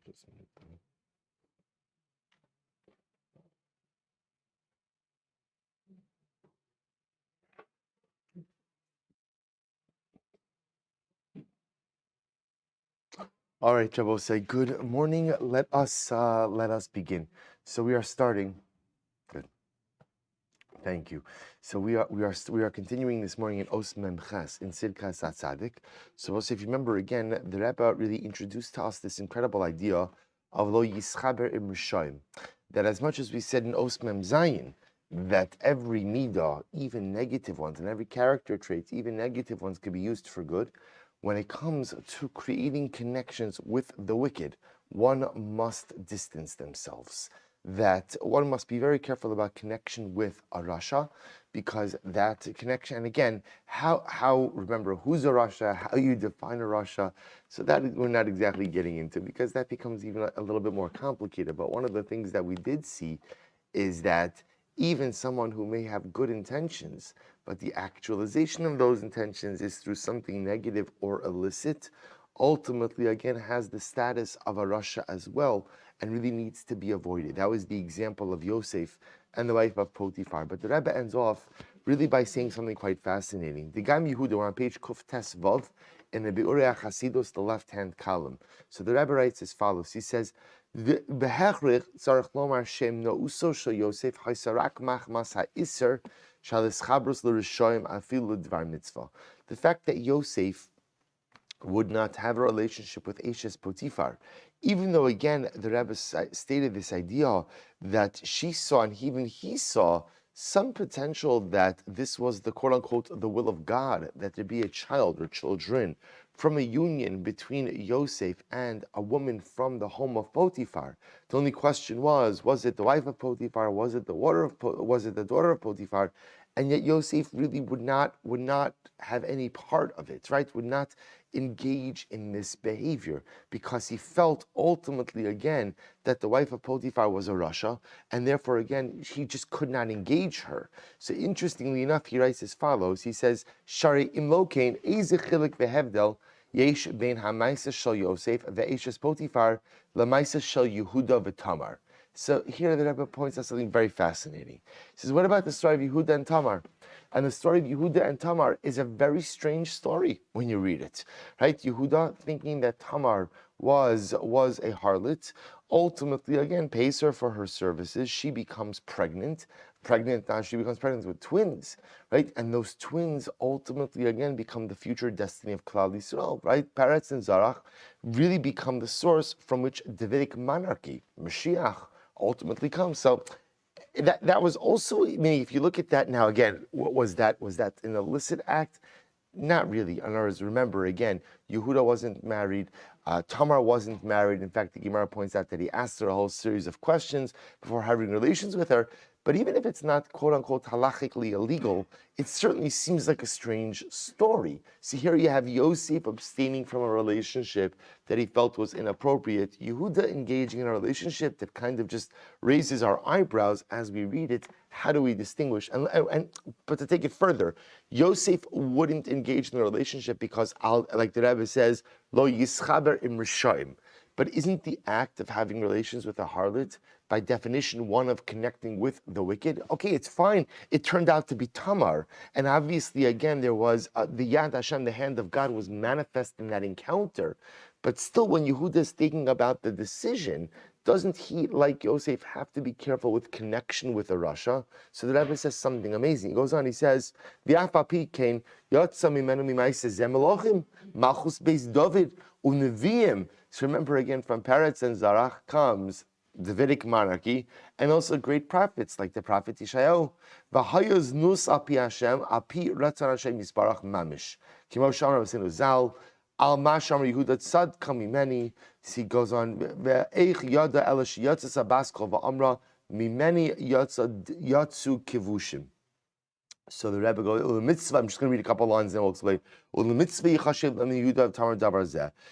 just mute them. All right, Jabo, say good morning. Let us begin. So we are starting. Good. Thank you. So we are continuing this morning in Os Mem Ches in Sirkas Atzadik. So also, if you remember again, the Rebbe really introduced to us this incredible idea of Lo Yischaber Im Rishayim, that as much as we said in Os Mem Zayin, that every midah, even negative ones, and every character trait, even negative ones, can be used for good. When it comes to creating connections with the wicked, one must distance themselves. That one must be very careful about connection with a rasha, because that connection, and again, how remember who's a rasha, how you define a rasha, so that we're not exactly getting into, because that becomes even a little bit more complicated. But one of the things that we did see is that even someone who may have good intentions, but the actualization of those intentions is through something negative or illicit, ultimately again has the status of a rasha as well, and really needs to be avoided. That was the example of Yosef and the wife of Potiphar. But the Rebbe ends off really by saying something quite fascinating. The Gam Yehuda, we're on page Kuf Tes Vav, in the Be'urei HaChasidus, the left-hand column. So the Rebbe writes as follows. He says, the fact that Yosef would not have a relationship with Eshes Potiphar, even though again the Rebbe stated this idea that she saw, and even he saw, some potential that this was the quote-unquote the will of God, that there be a child or children from a union between Yosef and a woman from the home of Potiphar. The only question was it the wife of Potiphar? Was it the daughter of Potiphar? And yet Yosef really would not have any part of it, right? Would not engage in this behavior, because he felt ultimately again that the wife of Potiphar was a rasha, and therefore again he just could not engage her. So interestingly enough, he writes as follows. He says, Shari imlokein eze chilik vehevdel yesh bein hamaisa shel Yosef ve'eshes Potiphar lamaisa shel Yehuda v'Tamar. So here the Rebbe points out something very fascinating. He says, what about the story of Yehuda and Tamar? And the story of Yehuda and Tamar is a very strange story when you read it, right? Yehuda, thinking that Tamar was a harlot, ultimately again pays her for her services. She becomes pregnant. Now she becomes pregnant with twins, right? And those twins ultimately again become the future destiny of Klal Yisrael, right? Peretz and Zarach really become the source from which Davidic monarchy, Mashiach, ultimately comes. So that was also, I mean, if you look at that now again, what was that? Was that an illicit act? Not really. In other words, remember again, Yehuda wasn't married, Tamar wasn't married. In fact, the Gemara points out that he asked her a whole series of questions before having relations with her. But even if it's not quote-unquote halachically illegal, it certainly seems like a strange story. So here you have Yosef abstaining from a relationship that he felt was inappropriate, Yehuda engaging in a relationship that kind of just raises our eyebrows as we read it. How do we distinguish? But to take it further, Yosef wouldn't engage in a relationship because, like the Rebbe says, Lo Yischaber Im Rishayim. But isn't the act of having relations with a harlot, by definition, one of connecting with the wicked? Okay, it's fine. It turned out to be Tamar. And obviously, again, there was the Yad Hashem, the hand of God, was manifest in that encounter. But still, when Yehuda is thinking about the decision, doesn't he, like Yosef, have to be careful with connection with a rasha? So the Rebbe says something amazing. He goes on, he says, V'apapi kain yotza mimenu mimaisa zemelochim malchus beis David uneviim. So remember again, from Peretz and Zarach comes Davidic monarchy, and also great prophets like the prophet Yeshayahu. V'hayos nus api Hashem api ratzon Hashem yisbarach mamish. Kimo shamar v'sinu zal. Al Masham Yehuda Tzad Kamimeni. He goes on. Ve'eich Yada Elish Yatsa Sabaskol VaAmra Mimeni Yatsu Kivushim. So the Rebbe goes, mitzvah. I'm just going to read a couple lines and then we'll explain.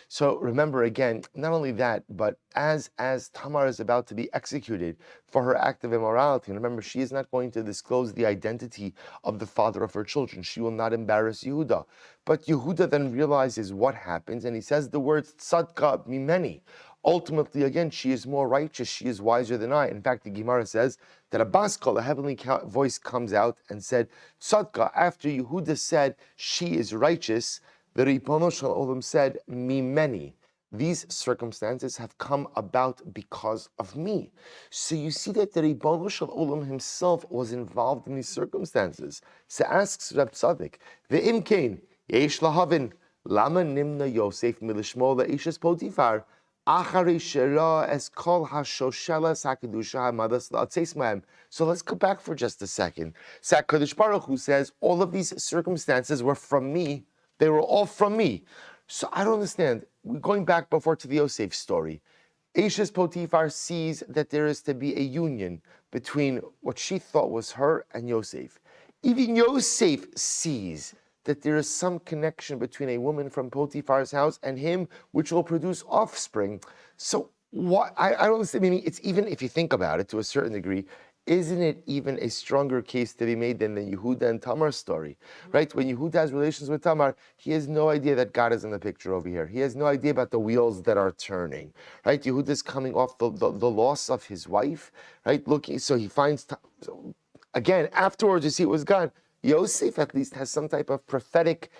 So remember again, not only that, but as Tamar is about to be executed for her act of immorality, and remember, she is not going to disclose the identity of the father of her children. She will not embarrass Yehuda. But Yehuda then realizes what happens, and he says the words tzadka mimeni. ultimately, again, she is more righteous, she is wiser than I. In fact, the Gemara says that a baskal, a heavenly voice, comes out and said, Tzadka, after Yehuda said she is righteous, the Ribono Shel Olam said, Mimeni. These circumstances have come about because of me. So you see that the Ribono Shel Olam himself was involved in these circumstances. So asks Reb Tzaddik, Ve'im kein, yesh lahavin, lama nimna Yosef milishmo la'ishes Potifar, achari shera es kol hashoshelas hakidusha hamadas la'atzeis mahem. So let's go back for just a second. So HaKadosh Baruch Hu says, all of these circumstances were from me. They were all from me. So I don't understand. We're going back before to the Yosef story. Eishes Potifar sees that there is to be a union between what she thought was her and Yosef. Even Yosef sees that there is some connection between a woman from Potiphar's house and him, which will produce offspring. So what I don't understand. Meaning, it's even, if you think about it to a certain degree, isn't it even a stronger case to be made than the Yehuda and Tamar story, right? When Yehuda has relations with Tamar, he has no idea that God is in the picture over here. He has no idea about the wheels that are turning, right? Yehuda is coming off the loss of his wife, right? Looking, so he finds, so again, afterwards you see it was gone. Yosef at least has some type of prophetic,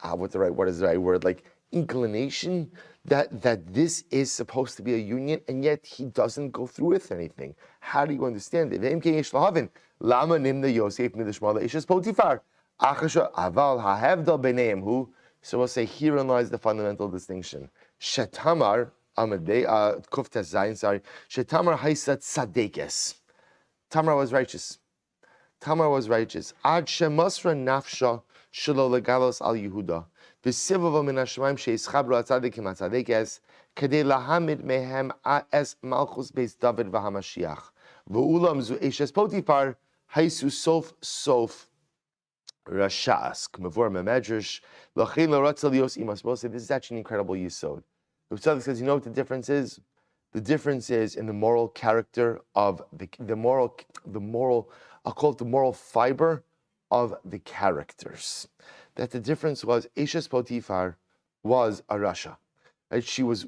what is the right word, like inclination that this is supposed to be a union, and yet he doesn't go through with anything. How do you understand it? So we'll say herein lies the fundamental distinction. Shetamar Kuftes Zayin, sorry. Shetamar Haisat Sadekes. Tamar was righteous. Tamar was righteous. Ad shemasra nafsha shelo legalos al Yehuda. V'sivava min hashemaim sheyischabru atzadik im atzadikes kedei lahamid mehem es malchus beis David v'hamashiach. V'ulam zu eshes Potifar haisu sof rashas k'mavur memedrash l'chein l'ratzal yos imas bose. This is actually an incredible yisod. The Tzaddik says, you know what the difference is? The difference is in the moral character of the moral. I'll call it the moral fiber of the characters. That the difference was Eshes Potifar was a Rasha. Right? She was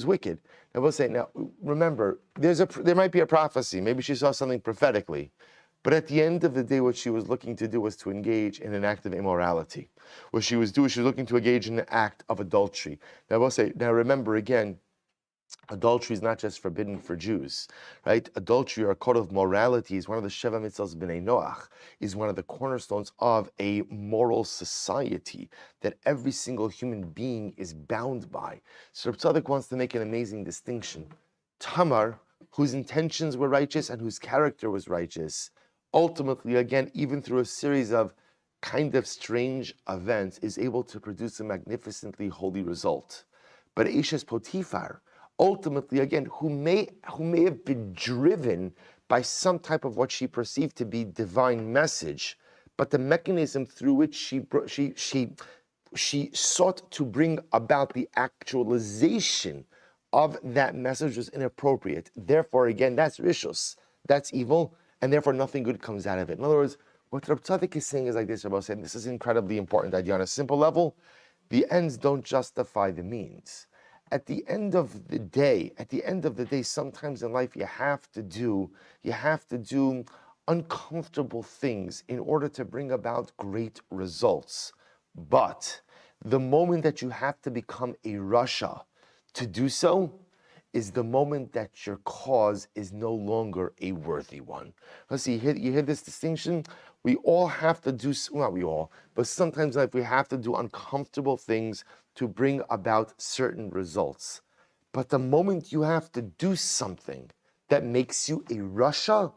wicked. Now we'll say, now remember, there might be a prophecy. Maybe she saw something prophetically. But at the end of the day, what she was looking to do was to engage in an act of immorality. What she was looking to engage in an act of adultery. Now we'll say, now remember again, adultery is not just forbidden for Jews, right? Adultery, or a code of morality, is one of the Sheva Mitzvahs B'nai Noach, is one of the cornerstones of a moral society that every single human being is bound by. So Reb Tzaddik wants to make an amazing distinction. Tamar, whose intentions were righteous and whose character was righteous, ultimately, again, even through a series of kind of strange events, is able to produce a magnificently holy result. But Eshes Potifar, ultimately, again, who may have been driven by some type of what she perceived to be divine message, but the mechanism through which she sought to bring about the actualization of that message was inappropriate. Therefore, again, that's rishus, that's evil, and therefore nothing good comes out of it. In other words, what Reb Tzaddik is saying is like this, Rabbi saying, this is an incredibly important idea on a simple level. The ends don't justify the means. At the end of the day, sometimes in life you have to do uncomfortable things in order to bring about great results. But the moment that you have to become a Rasha to do so is the moment that your cause is no longer a worthy one. Let's see, you hear this distinction? We all have to do, not we all, but sometimes in life we have to do uncomfortable things to bring about certain results. But the moment you have to do something that makes you a Rasha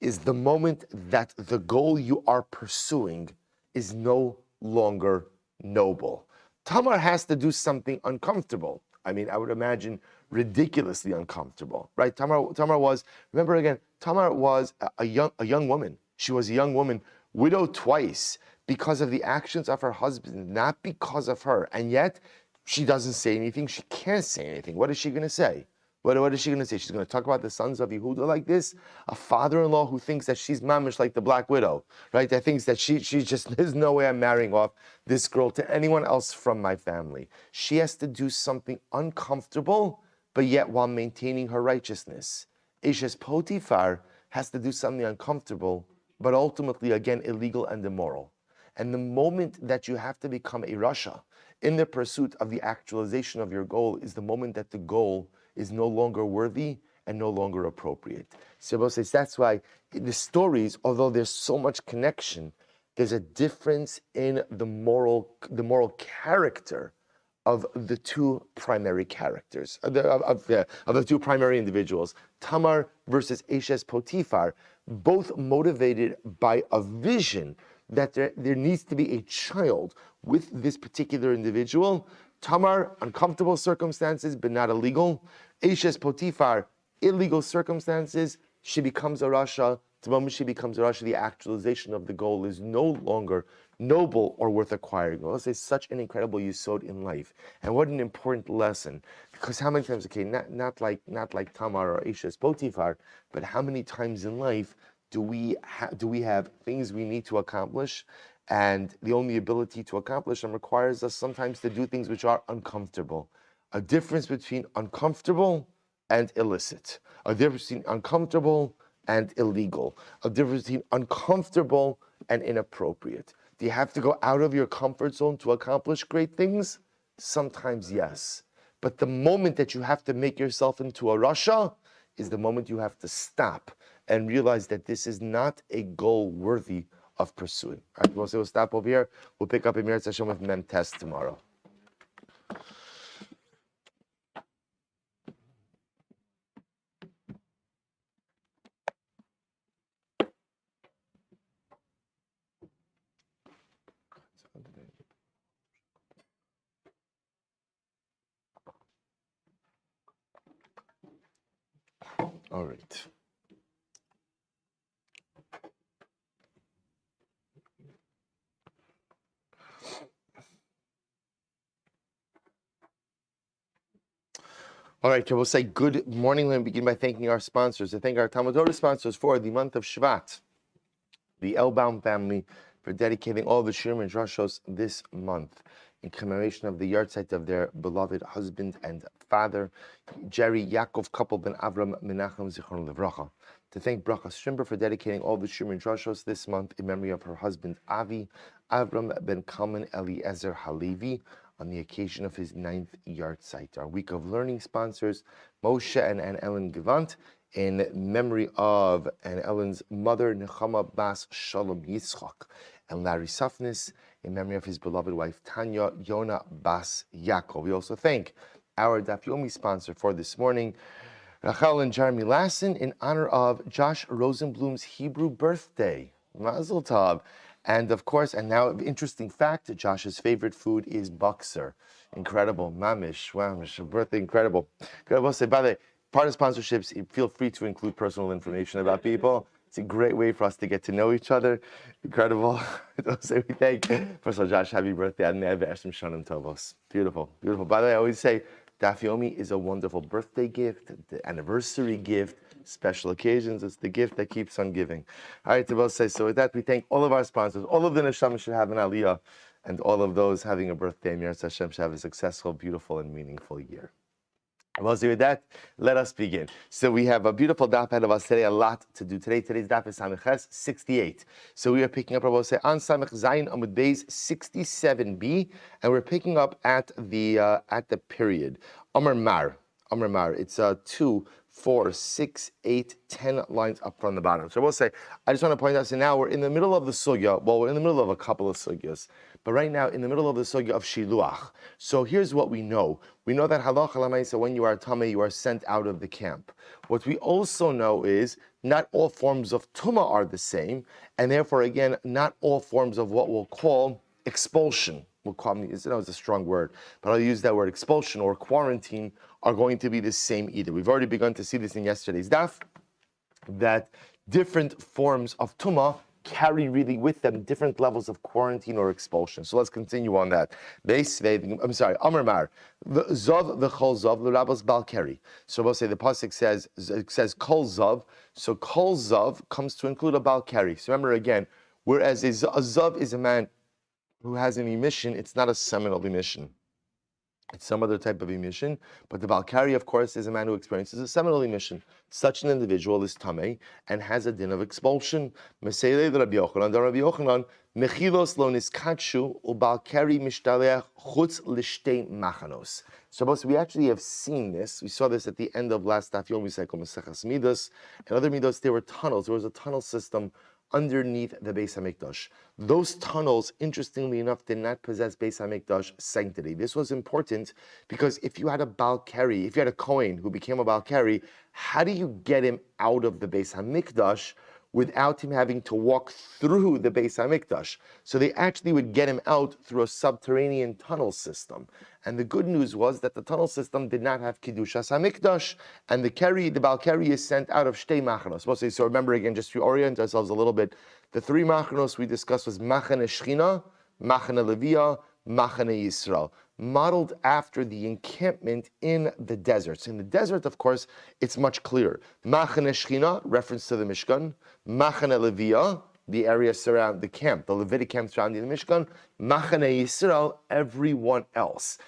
is the moment that the goal you are pursuing is no longer noble. Tamar has to do something uncomfortable. I mean, I would imagine ridiculously uncomfortable, right? Tamar was, remember again, Tamar was a young woman. She was a young woman, widowed twice because of the actions of her husband, not because of her. And yet, she doesn't say anything. She can't say anything. What is she going to say? What is she going to say? She's going to talk about the sons of Yehuda like this? A father-in-law who thinks that she's mamish like the Black Widow, right? That thinks that she just, there's no way I'm marrying off this girl to anyone else from my family. She has to do something uncomfortable, but yet while maintaining her righteousness. Ishes Potiphar has to do something uncomfortable, but ultimately, again, illegal and immoral. And the moment that you have to become a Rasha in the pursuit of the actualization of your goal is the moment that the goal is no longer worthy and no longer appropriate. So says that's why the stories, although there's so much connection, there's a difference in the moral character of the two primary characters, of the two primary individuals, Tamar versus Eshes Potiphar, both motivated by a vision that there needs to be a child with this particular individual. Tamar, uncomfortable circumstances, but not illegal. Eshes Potiphar, illegal circumstances. She becomes a Rasha. The moment she becomes a Rasha, the actualization of the goal is no longer noble or worth acquiring. Well, it's such an incredible yesod in life, and what an important lesson. Because how many times, okay, not like Tamar or Eshes Potiphar, but how many times in life do we have things we need to accomplish, and the only ability to accomplish them requires us sometimes to do things which are uncomfortable. A difference between uncomfortable and illicit. A difference between uncomfortable and illegal. A difference between uncomfortable and inappropriate. Do you have to go out of your comfort zone to accomplish great things? Sometimes yes. But the moment that you have to make yourself into a Rasha is the moment you have to stop and realize that this is not a goal worthy of pursuing. All right, we'll stop over here. We'll pick up Emir Hashem with Mem Test tomorrow. All right. All right, we'll say good morning. We'll begin by thanking our sponsors. I thank our Talmud Torah sponsors for the month of Shvat, the Elbaum family, for dedicating all the Shirim and Drashos this month in commemoration of the yahrzeit of their beloved husband and father, Jerry Yaakov Couple ben Avram Menachem Zichron Levracha. To thank Bracha Strimber for dedicating all the Shirim and Drashos this month in memory of her husband Avi, Avram ben Kalman Eliezer Halevi, on the occasion of his 9th yahrzeit. Our week of learning sponsors, Moshe and Ann Ellen Gevant, in memory of Ann Ellen's mother, Nechama Bas Shalom Yitzchak, and Larry Safnis, in memory of his beloved wife, Tanya Yona Bas Yaakov. We also thank our Daf Yomi sponsor for this morning, Rachel and Jeremy Lassen, in honor of Josh Rosenblum's Hebrew birthday. Mazel tov. And of course, and now interesting fact, Josh's favorite food is Buxer. Incredible. Mamish. Wow, birthday, incredible. Good. We'll say, by the way, part of sponsorships, feel free to include personal information about people. It's a great way for us to get to know each other. Incredible. So we thank, first of all, Josh, happy birthday. Beautiful, beautiful. By the way, I always say, Daf Yomi is a wonderful birthday gift, the anniversary gift, special occasions. It's the gift that keeps on giving. All right, Tabel says, so with that, we thank all of our sponsors, all of the Neshama should have an Aliyah, and all of those having a birthday, Miras Hashem should have a successful, beautiful, and meaningful year. Well, so with that, let us begin. So we have a beautiful daf ahead of us today, a lot to do today. Today's daf is Samech Ches 68. So we are picking up, Rabbi say, on Samech Zayin Amud Beis 67b, and we're picking up at the period. Amar Mar. It's 2, 4, 6, 8, 10 lines up from the bottom. So we'll say, I just want to point out, so now we're in the middle of the sugya. Well, we're in the middle of a couple of sugyas. But right now, in the middle of the sugya of Shiluach. So here's what we know. We know that halacha l'maisa, when you are tamei, you are sent out of the camp. What we also know is not all forms of tumah are the same, and therefore, again, not all forms of what we'll call expulsion. We'll call it's a strong word, but I'll use that word, expulsion or quarantine, are going to be the same either. We've already begun to see this in yesterday's daf, that different forms of tumah carry really with them different levels of quarantine or expulsion. So let's continue on that. I'm sorry, Amar Mar, Zav v'chol zav l'rabos bal keri. So we'll say the pasuk says kol zav. So kol zav comes to include a bal keri. So remember again, whereas a zav is a man who has an emission, it's not a seminal emission. It's some other type of emission, but the Balkari, of course, is a man who experiences a seminal emission. Such an individual is tamei and has a din of expulsion. Mechilos lo niskatshu ubalkari mishtaleach chutz l'shtei machanos. So we actually have seen this. We saw this at the end of last Daf Yomi cycle, Maseches Midos. And other Midos, there were tunnels. There was a tunnel system underneath the Beis HaMikdash. Those tunnels, interestingly enough, did not possess Beis HaMikdash sanctity. This was important because if you had a Balkari, if you had a Kohen who became a Balkari, how do you get him out of the Beis HaMikdash without him having to walk through the Beis HaMikdash? So they actually would get him out through a subterranean tunnel system. And the good news was that the tunnel system did not have Kedushas HaMikdash, and the Balkari is sent out of Shtei Machanos. So remember again, just to orient ourselves a little bit, the three Machanos we discussed was Machane Shechina, Machane Levia, Machane Yisrael, modeled after the encampment in the deserts. In the desert, of course, it's much clearer. Machane Shechina, reference to the Mishkan, Machane Levia, the area surrounding the camp, the Levitic camp surrounding the Mishkan, Machane Yisrael, everyone else.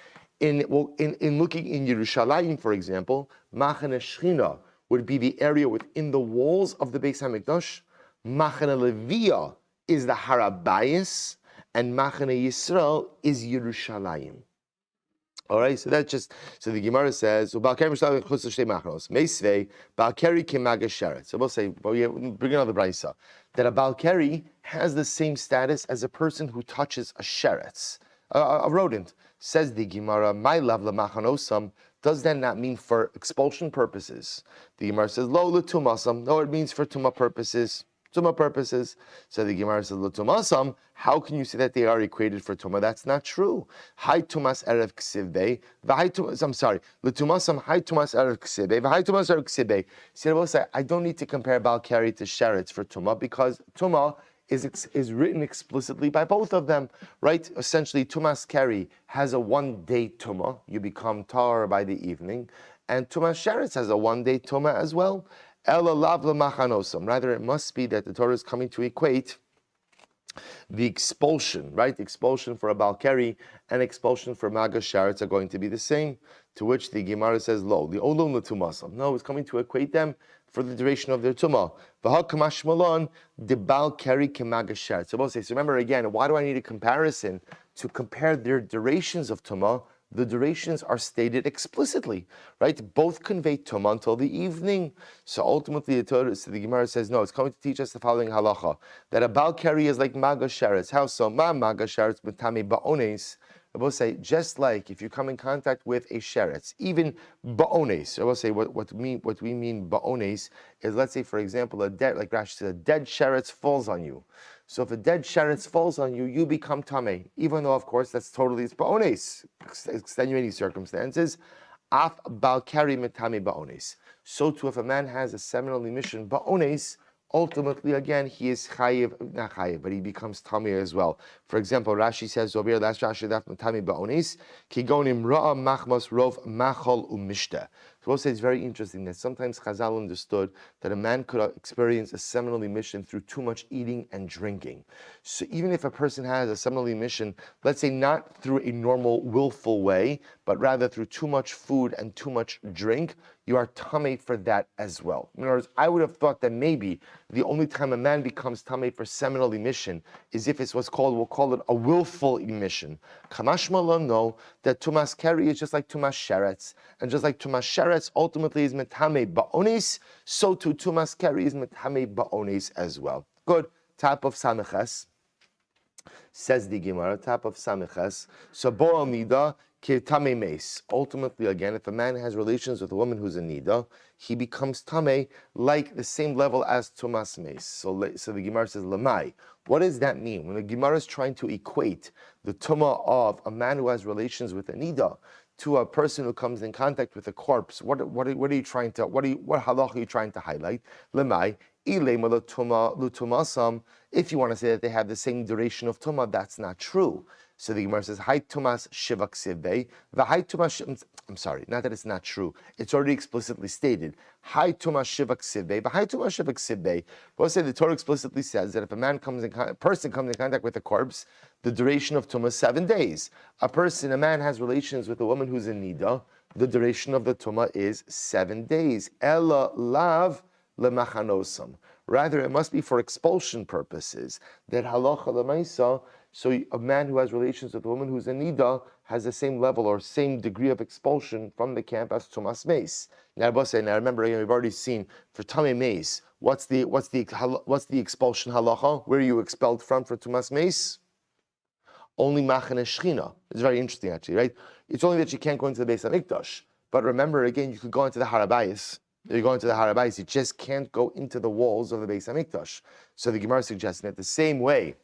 In looking in Yerushalayim, for example, Machane Shechina would be the area within the walls of the Beis HaMikdash. Machane Levia is the Harabayis, and Machane Yisrael is Yerushalayim. All right, so the Gemara says, so we'll say, bring another brayso, that a Balkari has the same status as a person who touches a sheretz, a rodent. Says the Gemara, my love lamachanosam, does that not mean for expulsion purposes? The Gemara says, lo letumasam, no, it means for tumah purposes. Tumah purposes. So the Gemara says, L'tumasam, how can you say that they are equated for Tumah? That's not true. Hai Tumas Erev Ksivbe, I'm sorry, L'tumasam, Hai Tumas Erev Ksivbe, Hai Tumas Erev Ksivbe. See, I don't need to compare Balkari to Sheretz for Tumah because Tumah is written explicitly by both of them, right? Essentially, Tumas Keri has a one-day Tumah. You become Tar by the evening. And Tumas Sheretz has a one-day Tumah as well. Rather, it must be that the Torah is coming to equate the expulsion, right? The expulsion for a Balkari and expulsion for Maga Sharetz are going to be the same, to which the Gemara says, lo, the Olom L'tumasam. No, it's coming to equate them for the duration of their Tumah. V'ha Malon, the Balkari Kemaga Sharetz. So remember again, why do I need a comparison? To compare their durations of Tumah. The durations are stated explicitly, right? Both convey Tumah until the evening. So ultimately, the Gemara says, no, it's coming to teach us the following halacha, that a Balkari is like Maga Sheretz. How so? Ma Maga Sheretz b'tami ba'ones. I will say, just like if you come in contact with a sheretz, even ba'ones. I will say what we mean ba'ones is, let's say, for example, like Rashi said, a dead sheretz falls on you. So if a dead sheretz falls on you, you become tamei, even though, of course, that's totally ba'ones, extenuating circumstances. Af balkari metami ba'ones. So too, if a man has a seminal emission ba'ones, ultimately, again, he is chayiv, not chayiv, but he becomes tamei as well. For example, Rashi says over here, last Rashi daf metami ba'ones, kigonim ra'a machmas rov machol umishta. So we'll say it's very interesting that sometimes Chazal understood that a man could experience a seminal emission through too much eating and drinking. So even if a person has a seminal emission, let's say not through a normal willful way, but rather through too much food and too much drink, you are tamei for that as well. In other words, I would have thought that maybe the only time a man becomes tamei for seminal emission is if it's we'll call it a willful emission. Kamash Malon, no, that Tumas Keri is just like Tumas Sheretz, and just like Tumas Sheretz ultimately is metame ba'ones, so too Tumas Keri is metame ba'ones as well. Good. Top of Samiches, says the Gemara, top of Samiches. So Bo'al Nida Tame Meis. Ultimately, again, if a man has relations with a woman who's a Nida, he becomes Tame like the same level as Tumas Meis. So the Gemara says, Lamai. What does that mean? When the Gemara is trying to equate the Tumah of a man who has relations with a Nida to a person who comes in contact with a corpse, what halacha are you trying to highlight? Lamai, Ilema lutumasam. If you want to say that they have the same duration of tuma, that's not true. So the Gemara says, "Hai tumas shivak sivbei, v'hai tumas." I'm sorry, not that it's not true. It's already explicitly stated. Hai tumas shivak sivbei, v'hai tumas shivak sivbei. We'll say the Torah explicitly says that if a person comes in contact with a corpse, the duration of tuma is 7 days. A man has relations with a woman who's in nida. The duration of the tuma is 7 days. Ella lav lemachanosim. Rather, it must be for expulsion purposes. That halacha lemaisa. So a man who has relations with a woman who's in nida has the same level or same degree of expulsion from the camp as tumas meis. Now, remember, we've already seen for tamei meis. What's the expulsion halacha? Where are you expelled from for tumas meis? Only machane shchina. It's very interesting, actually, right? It's only that you can't go into the Beis Hamikdash. But remember, again, you could go into the Harabayis. You go into the Harabayis, you just can't go into the walls of the Beis Hamikdash. So the Gemara is suggesting that the same way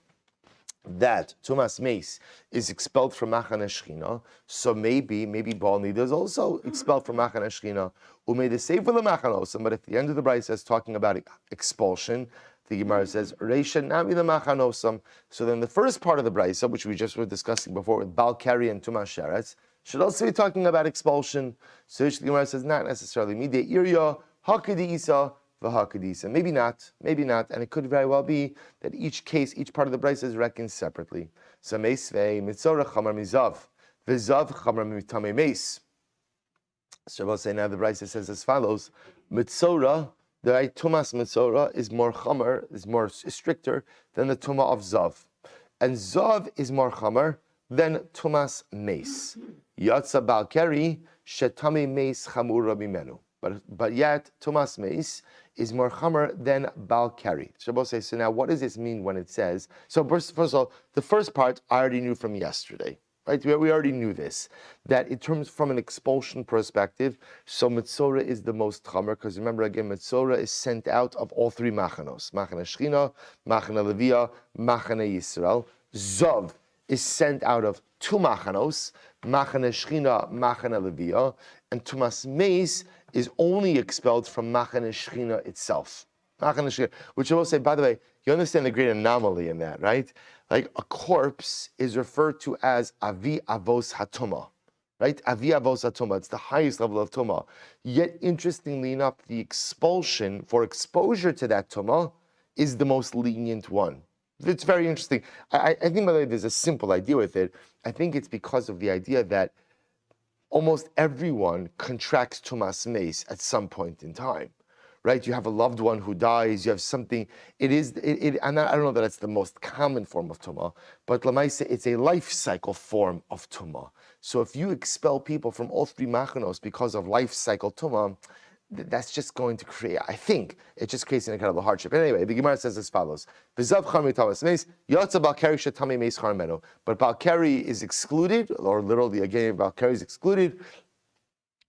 that Tumas Meis is expelled from Machane Shechina, so maybe Baal Nida is also expelled from Machane Shechina. Umei the Sefer L'Machanosim, but at the end of the Brayso is talking about expulsion. The Gemara says, Reisha Nami L'Machanosim. So then the first part of the Brayso, which we just were discussing before with Baal Keri and Tumas Sheretz, should also be talking about expulsion. So the Gemara says, not necessarily. Midei Irya, Hakadi Isa, V'Hakadisa. Maybe not, and it could very well be that each part of the Brayso is reckoned separately. So Meisvei, Mitzorah Chamar Mizav, V'Zav Chamar Mitame Meis. So we'll say now the Brayso says as follows: Mitzorah, the Tumas Mitzorah is more Chamar, is more stricter than the Tumah of Zav, and Zav is more Chamar than Tumas Meis. Yatsa Baal Keri Shetame Meis Chamura Mimenu. But yet Tumas Meis is more Chamar than Baal Keri. Shabbos says, so now what does this mean when it says, so first of all, the first part I already knew from yesterday, right? We already knew this, that in terms from an expulsion perspective, so Mitzorah is the most Chamar, because remember again, Mitzorah is sent out of all three Machanos, Machane Shechina, Machane Levia, Machane Yisrael. Zav is sent out of two Machanos, Machane Shechina, Machane Levia, and Tumas Meis is only expelled from Machane Shechina itself. Machane Shechina, which I will say, by the way, you understand the great anomaly in that, right? Like a corpse is referred to as Avi Avos Hatuma, right? Avi Avos Hatuma, it's the highest level of Tuma. Yet, interestingly enough, the expulsion for exposure to that Tuma is the most lenient one. It's very interesting. I think, by the way, there's a simple idea with it. I think it's because of the idea that almost everyone contracts Tumas Meis at some point in time, right? You have a loved one who dies, you have something, and I don't know that it's the most common form of Tumah, but Lamaisa, it's a life cycle form of Tumah. So if you expel people from all three Machanos because of life cycle Tumah, that's just going to create, I think, it just creates an incredible hardship. Anyway, the Gemara says as follows: V'zav Chamar Tumas Meis, Yatsa Baal Keri Shetame Meis Charmenu. But Baal Keri is excluded, or literally again, Baal Keri is excluded,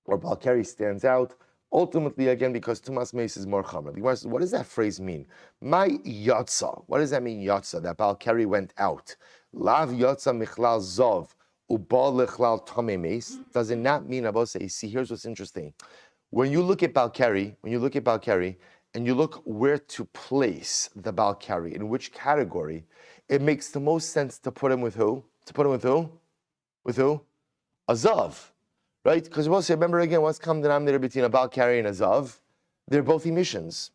or Baal Keri stands out. Ultimately, again, because Tumas Meis is more Chamar. The Gemara says, what does that phrase mean? My Yatsa. What does that mean, Yatsa? That Baal Keri went out. Lav Yatsa Michlal Zav Ubal Lechlal Tame Meis. Does it not mean, Abba say, see, here's what's interesting. When you look at Baal Keri, and you look where to place the Baal Keri, in which category, it makes the most sense to put him with who? With who? A Zav, right? Because we'll say, remember again, what's come denominator between a Baal Keri and a Zav? They're both emissions.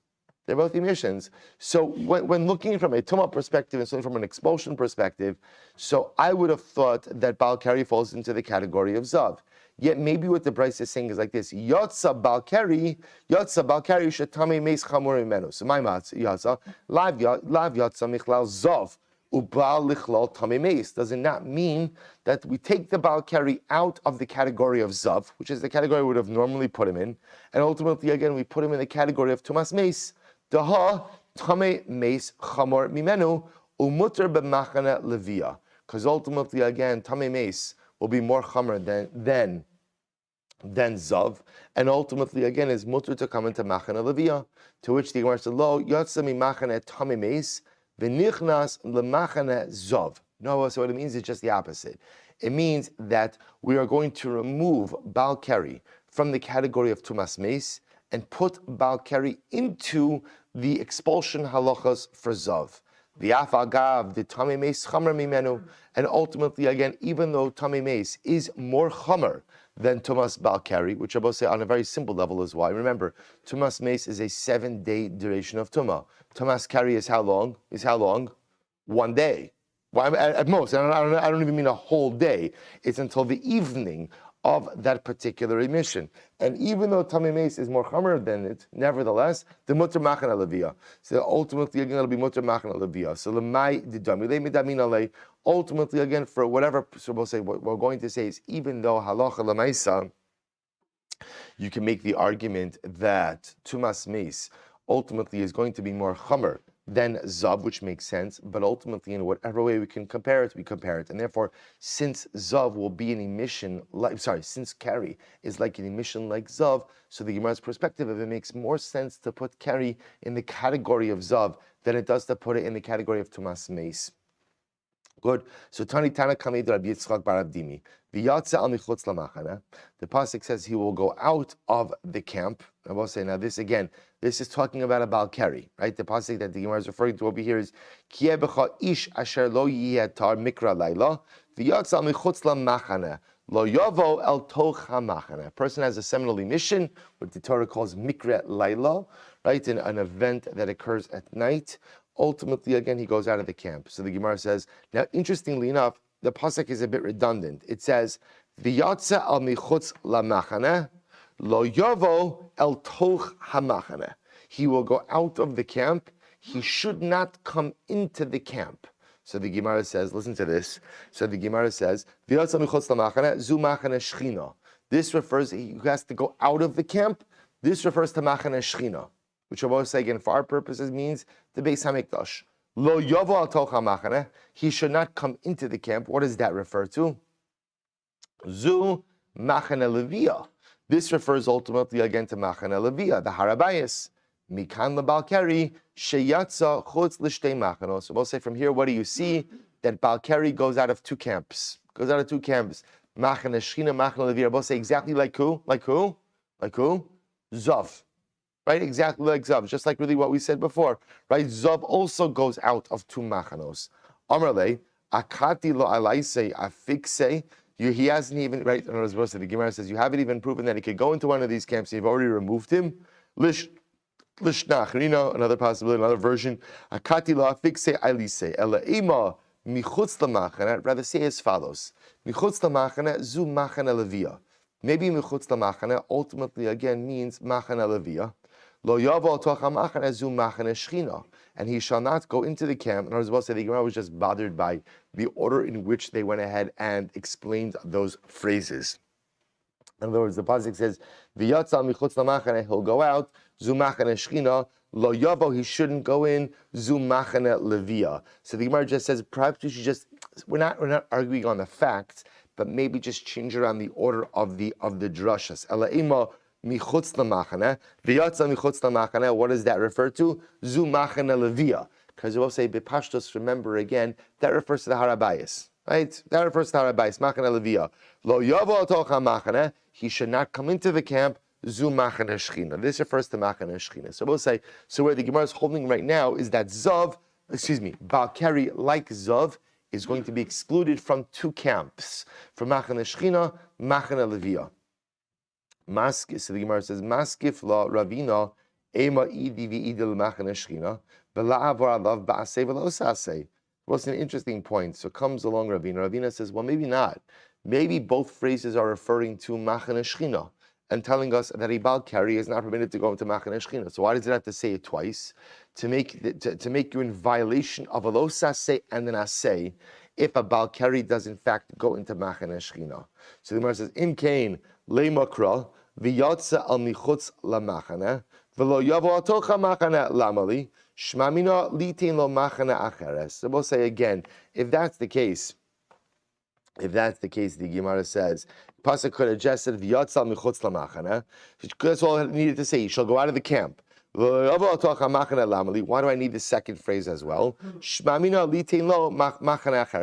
So when looking from a Tumah perspective and certainly from an expulsion perspective, so I would have thought that Baal Keri falls into the category of Zav. Yet maybe what the Brayso is saying is like this: Yotza Baal Keri Shetame Meis Chamur Imenu. So my matz Yotza Lav Yotza Michlal Zav Ubal Lichlal Tame Meis. Does it not mean that we take the Baal Keri out of the category of Zav, which is the category we would have normally put him in, and ultimately again we put him in the category of Tumas Meis? Daha Tame Meis Chamur Mimenu Umuter B'Machane Levia. Because ultimately again Tame Meis will be more Chamar than Zav, and ultimately again is mutter to come into Machane Levia, to which the Gemara said, Lo Yotza mi Machane Tame Meis v'nichnas lemachane Zav. No, so what it means is just the opposite. It means that we are going to remove Baal Keri from the category of Tumas Meis, and put Balkari into the expulsion halachas for Zav. The afagav, the Tamei Meis chamer mimenu, and ultimately again, even though Tamei Meis is more chamer than Tumas Balkari, which I both say on a very simple level is why. Remember, Tumas Meis is a 7-day duration of Tumah. Tumas Kari is how long? 1 day. Well, at most. I don't even mean a whole day. It's until the evening of that particular emission. And even though Tamei Meis is more chamer than it, nevertheless, the mutter machan alavia. So ultimately, again, it'll be mutter machan alavia. So lemai didami midamin alei. Ultimately, again, for whatever, so we'll say, what we're going to say is, even though halacha lemaisa, you can make the argument that tumas meis ultimately is going to be more chamer than Zav, which makes sense, but ultimately in whatever way we can compare it, we compare it. And therefore, since Zav will be an emission, since Kari is like an emission like Zav, so the Gemara's perspective of it makes more sense to put Kari in the category of Zav than it does to put it in the category of Tumas Meis. Good. So Tani Tana Kamid Rabbi Yitzchak Bar Avdimi. V'yatsa al michutz lamachana. The pasuk says he will go out of the camp. I will say now this again. This is talking about a Balkari, right? The pasuk that the Gemara is referring to over here is Kieh b'cha ish asher lo yiyatar mikra layla v'yatsa al michutz lamachana lo yavo el toch hamachana. A person has a seminal emission, what the Torah calls mikra layla, right? An event that occurs at night. Ultimately, again, he goes out of the camp. So the Gemara says, now, interestingly enough, the pasuk is a bit redundant. It says, "V'yatsa al michutz lamachana, lo yavo el toch hamachana." He will go out of the camp. He should not come into the camp. So the Gemara says, listen to this. So the Gemara says, "V'yatsa al michutz lamachana zu machana shchina." This refers, he has to go out of the camp. This refers to machana shchina, which I will say again, for our purposes, means the Beis Hamikdash. Lo yavo al toch hamachana. He should not come into the camp. What does that refer to? Zu machana levia. This refers ultimately again to machana levia, the harabayas. Mikan lebalkeri sheyatza chutz l'shtei machanos. So we'll say from here, what do you see? That Balkari goes out of two camps. Goes out of two camps. Machana shchina, machana levia. We'll say exactly like who? Like who? Like who? Zav. Right, exactly like Zav, just like really what we said before. Right, Zav also goes out of two machanos. Amarle, akati lo alaise afikse. He hasn't even, right, the Gemara says, you haven't even proven that he could go into one of these camps, you've already removed him. Lishnach, another possibility, another version. Akati lo afikse alise, ela ima michutz lamachana, rather say as follows. Michutz lamachana zu machana levia. Maybe michutz lamachana ultimately again means machana levia. Lo yavo toch hamachana zu machana shchina, and he shall not go into the camp. And I was about to say the Gemara was just bothered by the order in which they went ahead and explained those phrases. In other words, the pasuk says, "V'yatza michutz lamachana," he'll go out. Zu machana shchina. Lo yavo, he shouldn't go in. Zu machana levia. So the Gemara just says, perhaps we should just we're not arguing on the facts, but maybe just change around the order of the drashas. Ela ima michutz lamachana, v'yatza michutz lamachana. What does that refer to? Zu machana levia. Because we'll say bepashtos. Remember again, that refers to the harabayas, right? That refers to the harabayas. Machana levia. Lo yavo toch hamachana. He should not come into the camp. Zu machana shchina. This refers to machana shchina. So we'll say, so where the Gemara is holding right now is that Balkari, like Zav, is going to be excluded from two camps, from machana shchina, machana levia. So the Gemara says, Maskif la Ravina, Ema idi v'idil machana shchina, v'la'avar alav ba'aseh v'la'osaseh. What's an interesting point? So comes along Ravina. Ravina says, well, maybe not. Maybe both phrases are referring to machana shchina and telling us that a Balkari is not permitted to go into machana shchina. So why does it have to say it twice? To make you in violation of a losaseh and an aseh if a Balkari does in fact go into machana shchina. So the Gemara says, Im kain lemakra v'yatsa al michutz lamachana v'lo yavo atocha machana lamali shmamina litin lo machana acheres. So we'll say again, if that's the case, the Gemara says, Pasuk could have just said v'yatsa al michutz lamachana. That's all it needed to say. He shall go out of the camp. Why do I need the second phrase as well?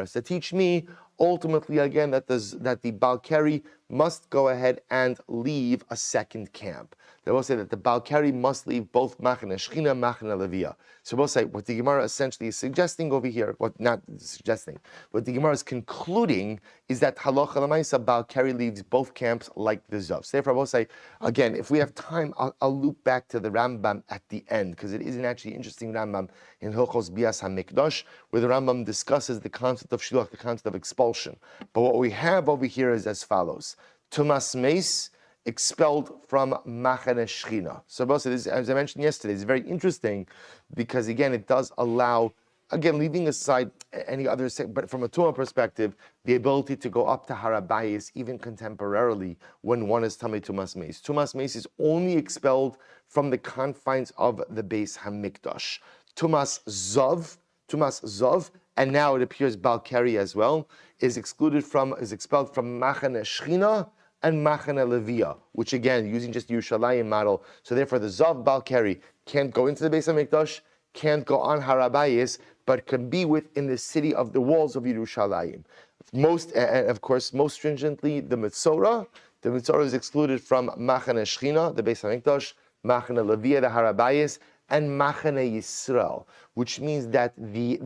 To teach me ultimately again that the Balkari must go ahead and leave a second camp. They will say that the Balkari must leave both Machane Shechina, Machane Levia. So we'll say what the Gemara essentially is suggesting over here, what not suggesting, what the Gemara is concluding is that Halacha L'maisa Balkari leaves both camps like the Zav. So therefore, I will say, again, if we have time, I'll loop back to the Rambam at the end, because it is an actually interesting Rambam in Hilchos Bias HaMikdash, where the Rambam discusses the concept of Shiluach, the concept of expulsion. But what we have over here is as follows. Tumas Meis, expelled from Machane Shechina. So this, as I mentioned yesterday, is very interesting because, again, it does allow, again, leaving aside any other, but from a Tumah perspective, the ability to go up to Harabayis even contemporarily when one is Tamei Tumas Meis. Tumas Meis is only expelled from the confines of the Beis HaMikdash. Tumas Zav, and now it appears Balkari as well, is expelled from Machane Shechina and Machane Levia, which again, using just the Yerushalayim model, so therefore the Zav Balkari can't go into the Beis HaMikdash, can't go on Harabayis, but can be within the city of the walls of Yerushalayim. Most, and of course, most stringently, the Metzora. The Metzora is excluded from Machane Shechina, the Beis HaMikdash, Machane Levia, the Harabayis, and Machane Yisrael, which means that the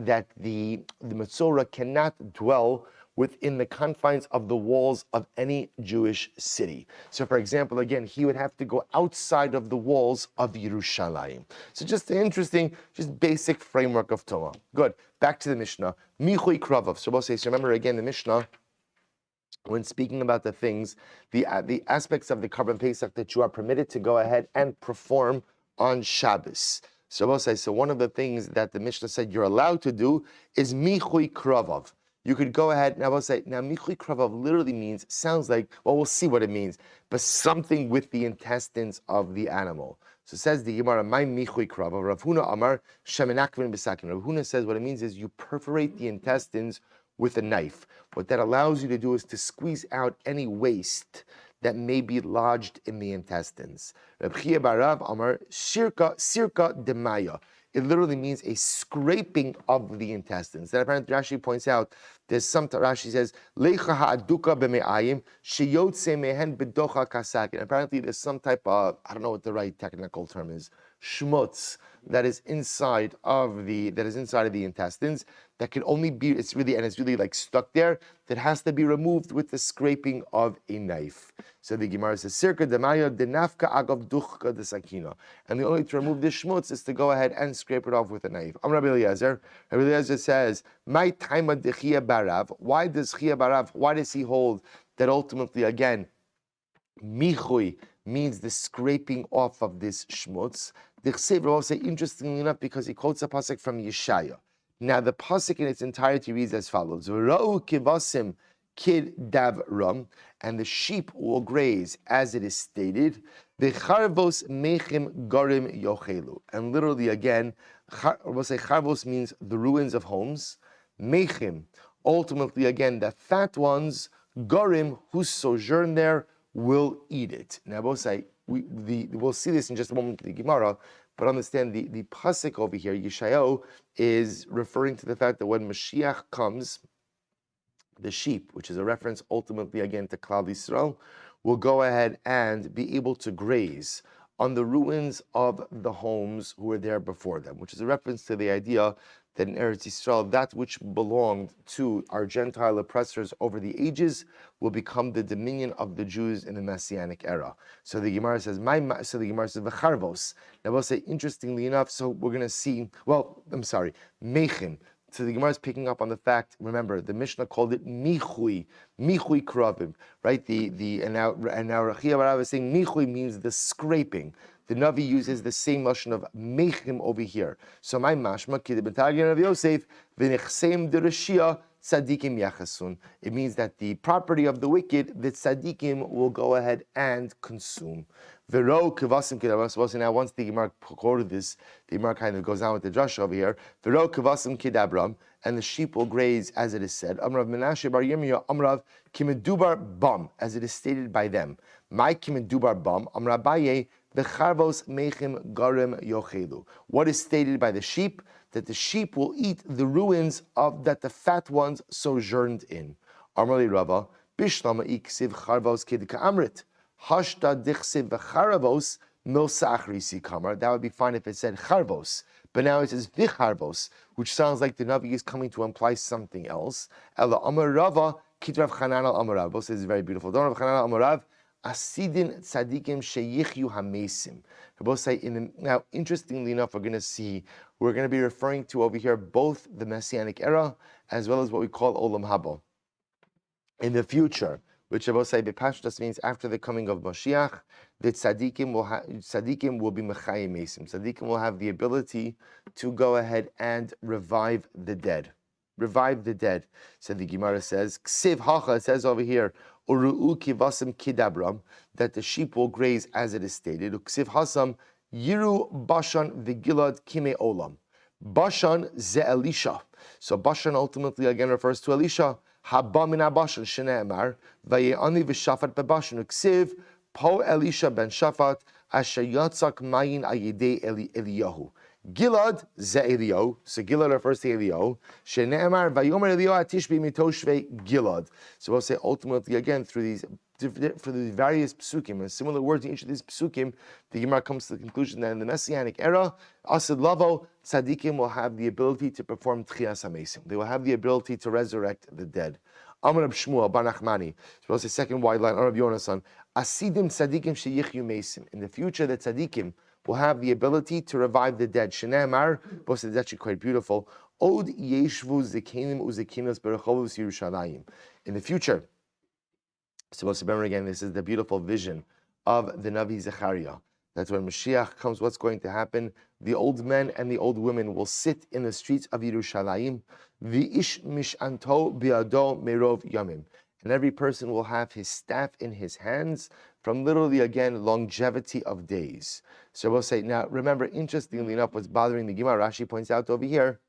Metzora cannot dwell within the confines of the walls of any Jewish city. So, for example, again, he would have to go outside of the walls of Yerushalayim. So just an interesting, just basic framework of Torah. Good. Back to the Mishnah. Michui Kravav. So we'll say, so remember again, the Mishnah, when speaking about the things, the aspects of the Karban Pesach that you are permitted to go ahead and perform on Shabbos. So we'll say, so one of the things that the Mishnah said you're allowed to do is Michui Kravav. You could go ahead, now I will say, now Michui Kravav literally means, sounds like, well, we'll see what it means, but something with the intestines of the animal. So says the Gemara, my Michui Kravav, Rav Huna Amar, Shemenakvin B'sakin. Rav Huna says what it means is you perforate the intestines with a knife. What that allows you to do is to squeeze out any waste that may be lodged in the intestines. Rav Chia Barav Amar, Sirka Demaya. It literally means a scraping of the intestines. That apparently Rashi points out, there's some, Rashi says, Leicha ha'aduka b'me'ayim, sheyotze mehen b'docha kasakin. Apparently there's some type of, I don't know what the right technical term is, shmutz, that is inside of the intestines, that can only be, it's really like stuck there, that has to be removed with the scraping of a knife. So the Gemara says, Sirka demaya denafka agav duchka desakina. And the only way to remove this shmutz is to go ahead and scrape it off with a knife. Rabbi Eliezer says, my time of Chia Barav. Why does Chia Barav, why does he hold that ultimately, again, michui means the scraping off of this shmutz? The Chsev will say, interestingly enough, because he quotes a pasuk from Yeshaya. Now, the pasuk in its entirety reads as follows: "V'ra'u kivasim kid davram," and the sheep will graze, as it is stated. V'charvos mechim garim yochelu, and literally again, we'll say charvos means the ruins of homes. Mechim, ultimately again, the fat ones, garim, who sojourn there, will eat it. Now, we'll say we'll see this in just a moment in the Gemara. But understand the pasuk over here, Yeshayahu, is referring to the fact that when Mashiach comes, the sheep, which is a reference ultimately again to Klal Yisrael, will go ahead and be able to graze on the ruins of the homes who were there before them, which is a reference to the idea that in Eretz Yisrael, that which belonged to our Gentile oppressors over the ages will become the dominion of the Jews in the Messianic era. So the Gemara says, v'charvos. Now we'll say, interestingly enough, so we're going to see, mechim. So the Gemara is picking up on the fact, remember, the Mishnah called it michui kravim, right? And now Rechia Barav is saying michui means the scraping. The Navi uses the same lashon of mechim over here. So my mashma kidibetagin of Yosef v'nechseim dereshia tzadikim yachasun. It means that the property of the wicked, the tzadikim will go ahead and consume. V'ro kevasim kidabram. So now once the Gemara quoted this, the Gemara kind of goes on with the drush over here. V'ro kevasim kidabram, and the sheep will graze as it is said. Amrav Menashe bar Yirmiyah Amrav kimedubar bam, as it is stated by them. My kimedubar bam Amrav Baye. The charvos mechim garim yochelu. What is stated by the sheep? That the sheep will eat the ruins of that the fat ones sojourned in. Amrali Rava, Bishlama iksiv charvos kidka amrit. Hashta dichsiv v'charavos milsa achrisi kamar. That would be fine if it said charvos. But now it says vicharvos, which sounds like the Navi is coming to imply something else. Ela Amar Rava, Kitrav Chanan al Amarav. Both says very beautiful. Don't have Chanan al Amarav. Asidin tzadikim sheyichyu hamesim. Both say now, interestingly enough, we're going to be referring to over here both the Messianic era as well as what we call Olam Haba. In the future, which both say Bepashtas means after the coming of Mashiach, the tzadikim will be mechayim mesim. Tzadikim will have the ability to go ahead and revive the dead. Revive the dead. So the Gemara says, Ksiv hacha, it says over here, Uru'u kivasim kidabram, that the sheep will graze as it is stated. Ksiv hasam, Yiru Bashan vigilad kime olam. Bashan ze Elisha. So Bashan ultimately again refers to Elisha. Haba min Bashan shene'emar, vaye'ani v'shafat bebashan. Ksiv po Elisha ben Shafat, asher yatzak mayin ayidei Eliyahu. Gilad ze Eliyahu. So Gilad refers to Eliyahu. Shene'emar vayomer Eliyahu atishbi mitoshvei Gilad. So we'll say ultimately again through these various psukim and similar words in each of these psukim, the Gemara comes to the conclusion that in the Messianic era, Asid Lavo, tzaddikim will have the ability to perform tchias hamesim. They will have the ability to resurrect the dead. Amar Rab Shmuel bar Nachmani. So we'll say second wide line. Rab Yonasan. Asidim tzaddikim sheyichyu mesim. In the future, the tzaddikim will have the ability to revive the dead. Shene'emar, both is actually quite beautiful. Od yeshvu zekenim uzekinos berechovos Yerushalayim. In the future, so remember again, this is the beautiful vision of the Navi Zechariah. That's when Mashiach comes, what's going to happen? The old men and the old women will sit in the streets of Yerushalayim. V'ish mishanto biado merov yamim. And every person will have his staff in his hands from literally, again, longevity of days. So we'll say, now remember, interestingly enough, what's bothering the Gemara, Rashi points out over here,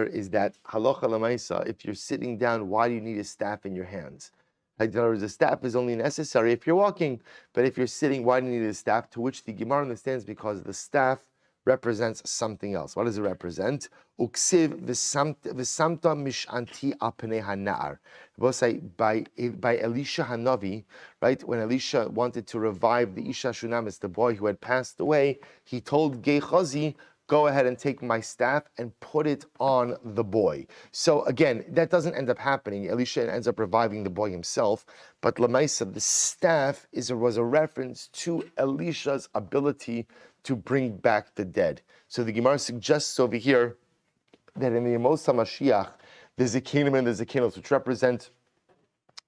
is that halacha lemaisa, if you're sitting down, why do you need a staff in your hands? Like, in other words, a staff is only necessary if you're walking, but if you're sitting, why do you need a staff? To which the Gemara understands because the staff represents something else. What does it represent? Uksiv v'samta mishanti apnei hanar. Both say by Elisha Hanavi, right? When Elisha wanted to revive the Isha Shunamis, the boy who had passed away, he told Gehazi, go ahead and take my staff and put it on the boy. So again, that doesn't end up happening. Elisha ends up reviving the boy himself. But Lamaisa, the staff was a reference to Elisha's ability to bring back the dead. So the Gemara suggests over here that in the Yemos HaMashiach, there's a kingdom and there's a kingdom which represent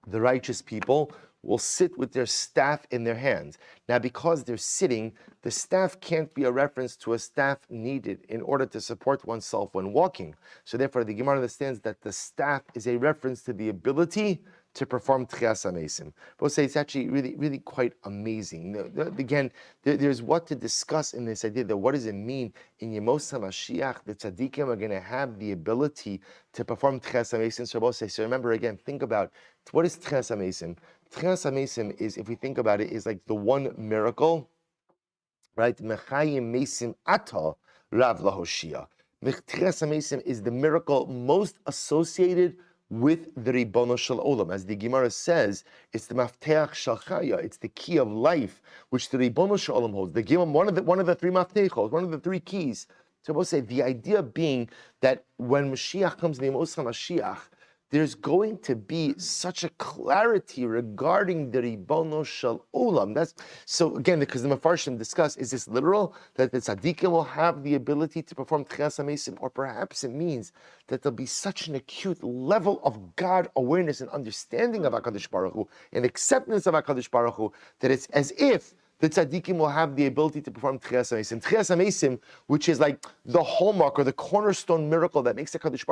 the righteous people will sit with their staff in their hands. Now, because they're sitting, the staff can't be a reference to a staff needed in order to support oneself when walking. So therefore, the Gemara understands that the staff is a reference to the ability to perform tchias hamesim. But say it's actually really, really quite amazing. Again, there's what to discuss in this idea that what does it mean in Yemos HaMashiach, the tzaddikim are going to have the ability to perform tchias hamesim. So remember again, think about what is tchias hamesim. Tchias hamesim is, if we think about it, is like the one miracle, right? Mechayim mesim ata rav lahoshia. Tchias hamesim is the miracle most associated with the Ribono Shel Olam. As the Gemara says, it's the Mafteach Shel Chaya, it's the key of life, which the Ribono Shel Olam holds. The Gemara, one of the three Mafteachos, one of the three keys. So we'll say the idea being that when Mashiach comes, the Yemos HaMashiach, there's going to be such a clarity regarding the Ribono Shel Olam. That's so again because the Mefarshim discuss: is this literal that the tzaddikim will have the ability to perform tchias hamesim, or perhaps it means that there'll be such an acute level of God awareness and understanding of Hakadosh Baruch Hu and acceptance of Hakadosh Baruch Hu that it's as if the tzaddikim will have the ability to perform tchias hamesim. Tchias hamesim, which is like the hallmark or the cornerstone miracle that makes HaKadosh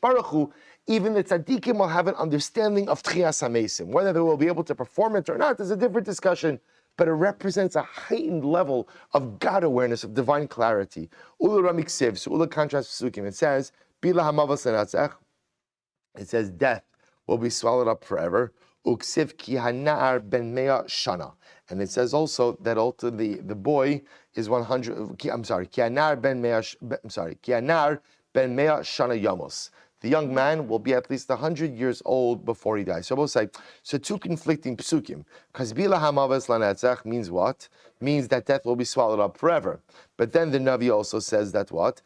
Baruch Hu, even the tzaddikim will have an understanding of tchias hamesim. Whether they will be able to perform it or not is a different discussion, but it represents a heightened level of God awareness, of divine clarity. Ula ramiksiv, so ula contrast psukim. It says, bila hamavas lenatzech. It says death will be swallowed up forever. Uksiv ki hanar ben mea shana. And it says also that ultimately the boy is 100. Ki anar ben mea shana yamos. the young man will be at least 100 years old before he dies. So both say, so two conflicting psukim. Because bila hamaves lanetzach means what? Means that death will be swallowed up forever. But then the Navi also says that what?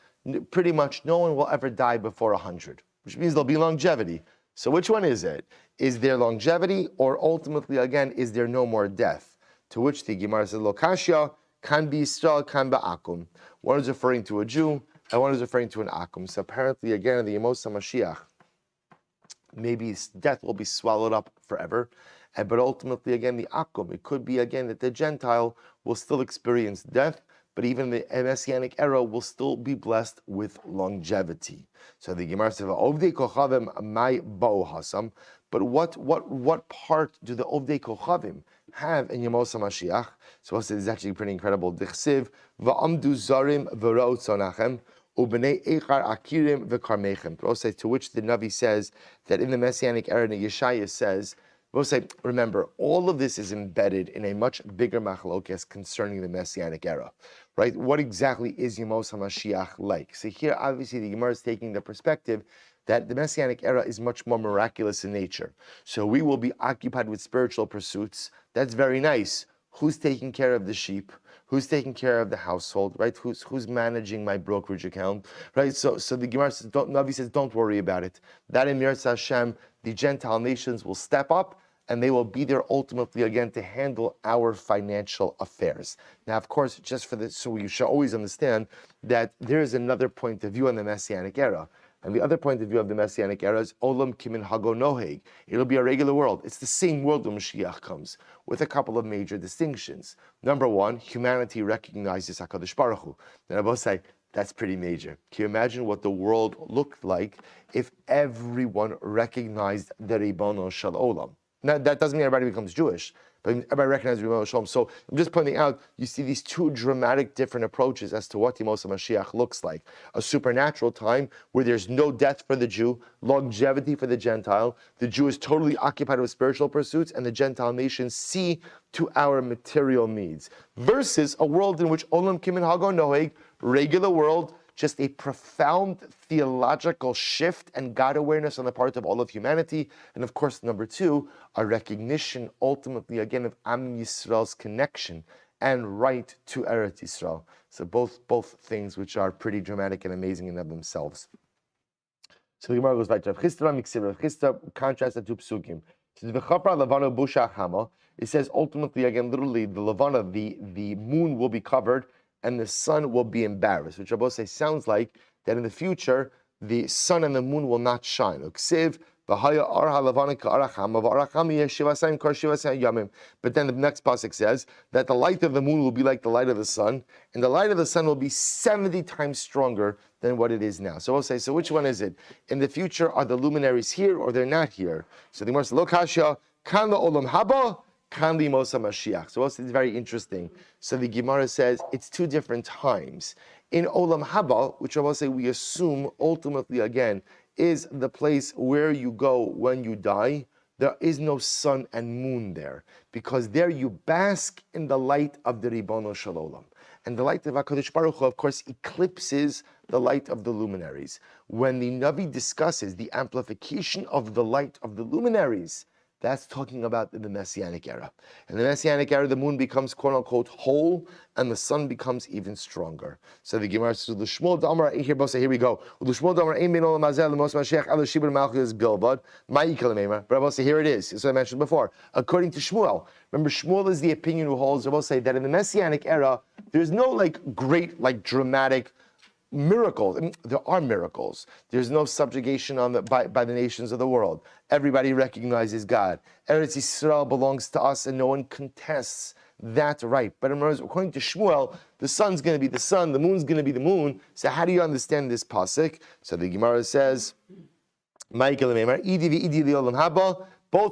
Pretty much no one will ever die before 100, which means there'll be longevity. So which one is it? Is there longevity, or ultimately, again, is there no more death? To which the Gemara says, Lokashya, can be Yisrael, can be Akum. One is referring to a Jew, and one is referring to an Akum. So apparently, again, in the Yemos HaMashiach, maybe death will be swallowed up forever. But ultimately, again, the Akum, it could be, again, that the Gentile will still experience death, but even the Messianic era will still be blessed with longevity. So the Gemara says, "Ovdei kochavim mai bo hasam." But what part do the Ovdei kochavim have in Yemos HaMashiach? So this is actually pretty incredible. Dichsiv va'amdu zarim v'ra'ot zonachem u'bnei eichar akirim v'karmechem. Also, to which the Navi says that in the Messianic era, the Yeshaya says. We'll say, remember, all of this is embedded in a much bigger machlokes concerning the Messianic era, right? What exactly is Yemos HaMashiach like? So here, obviously, the Gemara is taking the perspective that the Messianic era is much more miraculous in nature. So we will be occupied with spiritual pursuits. That's very nice. Who's taking care of the sheep? Who's taking care of the household, right? Who's managing my brokerage account, right? So the Gemara says, Navi says, don't worry about it. That in Mirza Hashem, the Gentile nations will step up, and they will be there ultimately again to handle our financial affairs. Now, of course, just for this, so you should always understand that there is another point of view on the Messianic era. And the other point of view of the Messianic era is Olam Kimin Hago Noheg. It'll be a regular world. It's the same world when Mashiach comes, with a couple of major distinctions. Number one, humanity recognizes HaKadosh Baruch Hu. Then I both say, that's pretty major. Can you imagine what the world looked like if everyone recognized the Ribono Shel Olam? Now, that doesn't mean everybody becomes Jewish, but everybody recognizes Ribono Shel Olam. So I'm just pointing out, you see these two dramatic different approaches as to what Yemos HaMashiach looks like. A supernatural time where there's no death for the Jew, longevity for the Gentile. The Jew is totally occupied with spiritual pursuits, and the Gentile nations see to our material needs. Versus a world in which Olam Kimin Hago Noeg, regular world, just a profound theological shift and God awareness on the part of all of humanity. And of course, number two, a recognition ultimately again of Am Yisrael's connection and right to Eretz Yisrael. So both things which are pretty dramatic and amazing in of themselves. So the Gemara goes back to Rav Chisda Miksiv. Rav Chisda contrasts the two psukim. So the V'chapra Levana Busha Chama. It says ultimately again, literally the Levana, the moon will be covered, and the sun will be embarrassed, which Rabbi say sounds like that in the future, the sun and the moon will not shine. But then the next pasuk says that the light of the moon will be like the light of the sun, and the light of the sun will be 70 times stronger than what it is now. So we'll say, so which one is it? In the future, are the luminaries here or they're not here? So the Gemara says, Lokashya, kan olam haba, kan Yemos HaMashiach. So also it's very interesting. So the Gemara says it's two different times. In Olam Haba, which I will say we assume ultimately again is the place where you go when you die, there is no sun and moon there, because there you bask in the light of the Ribono Shel Olam. And the light of HaKadosh Baruch Hu, of course, eclipses the light of the luminaries. When the Navi discusses the amplification of the light of the luminaries, that's talking about the Messianic era. In the Messianic era, the moon becomes quote-unquote whole, and the sun becomes even stronger. So the Gemara says, L'shmuel d'amar, here we go. L'shmuel d'amar, ein ben olam hazeh l'mos Mashiach elo shibur malchus bilbad, ma'ikal meimar. But I will say, here it is. As I mentioned before. According to Shmuel, remember Shmuel is the opinion who holds, I will say, that in the Messianic era, there's no great, dramatic miracles. I mean, there are miracles. There's no subjugation by the nations of the world. Everybody recognizes God. Eretz Yisrael belongs to us, and no one contests that right. But according to Shmuel, the sun's going to be the sun, the moon's going to be the moon. So how do you understand this pasuk? So the Gemara says, both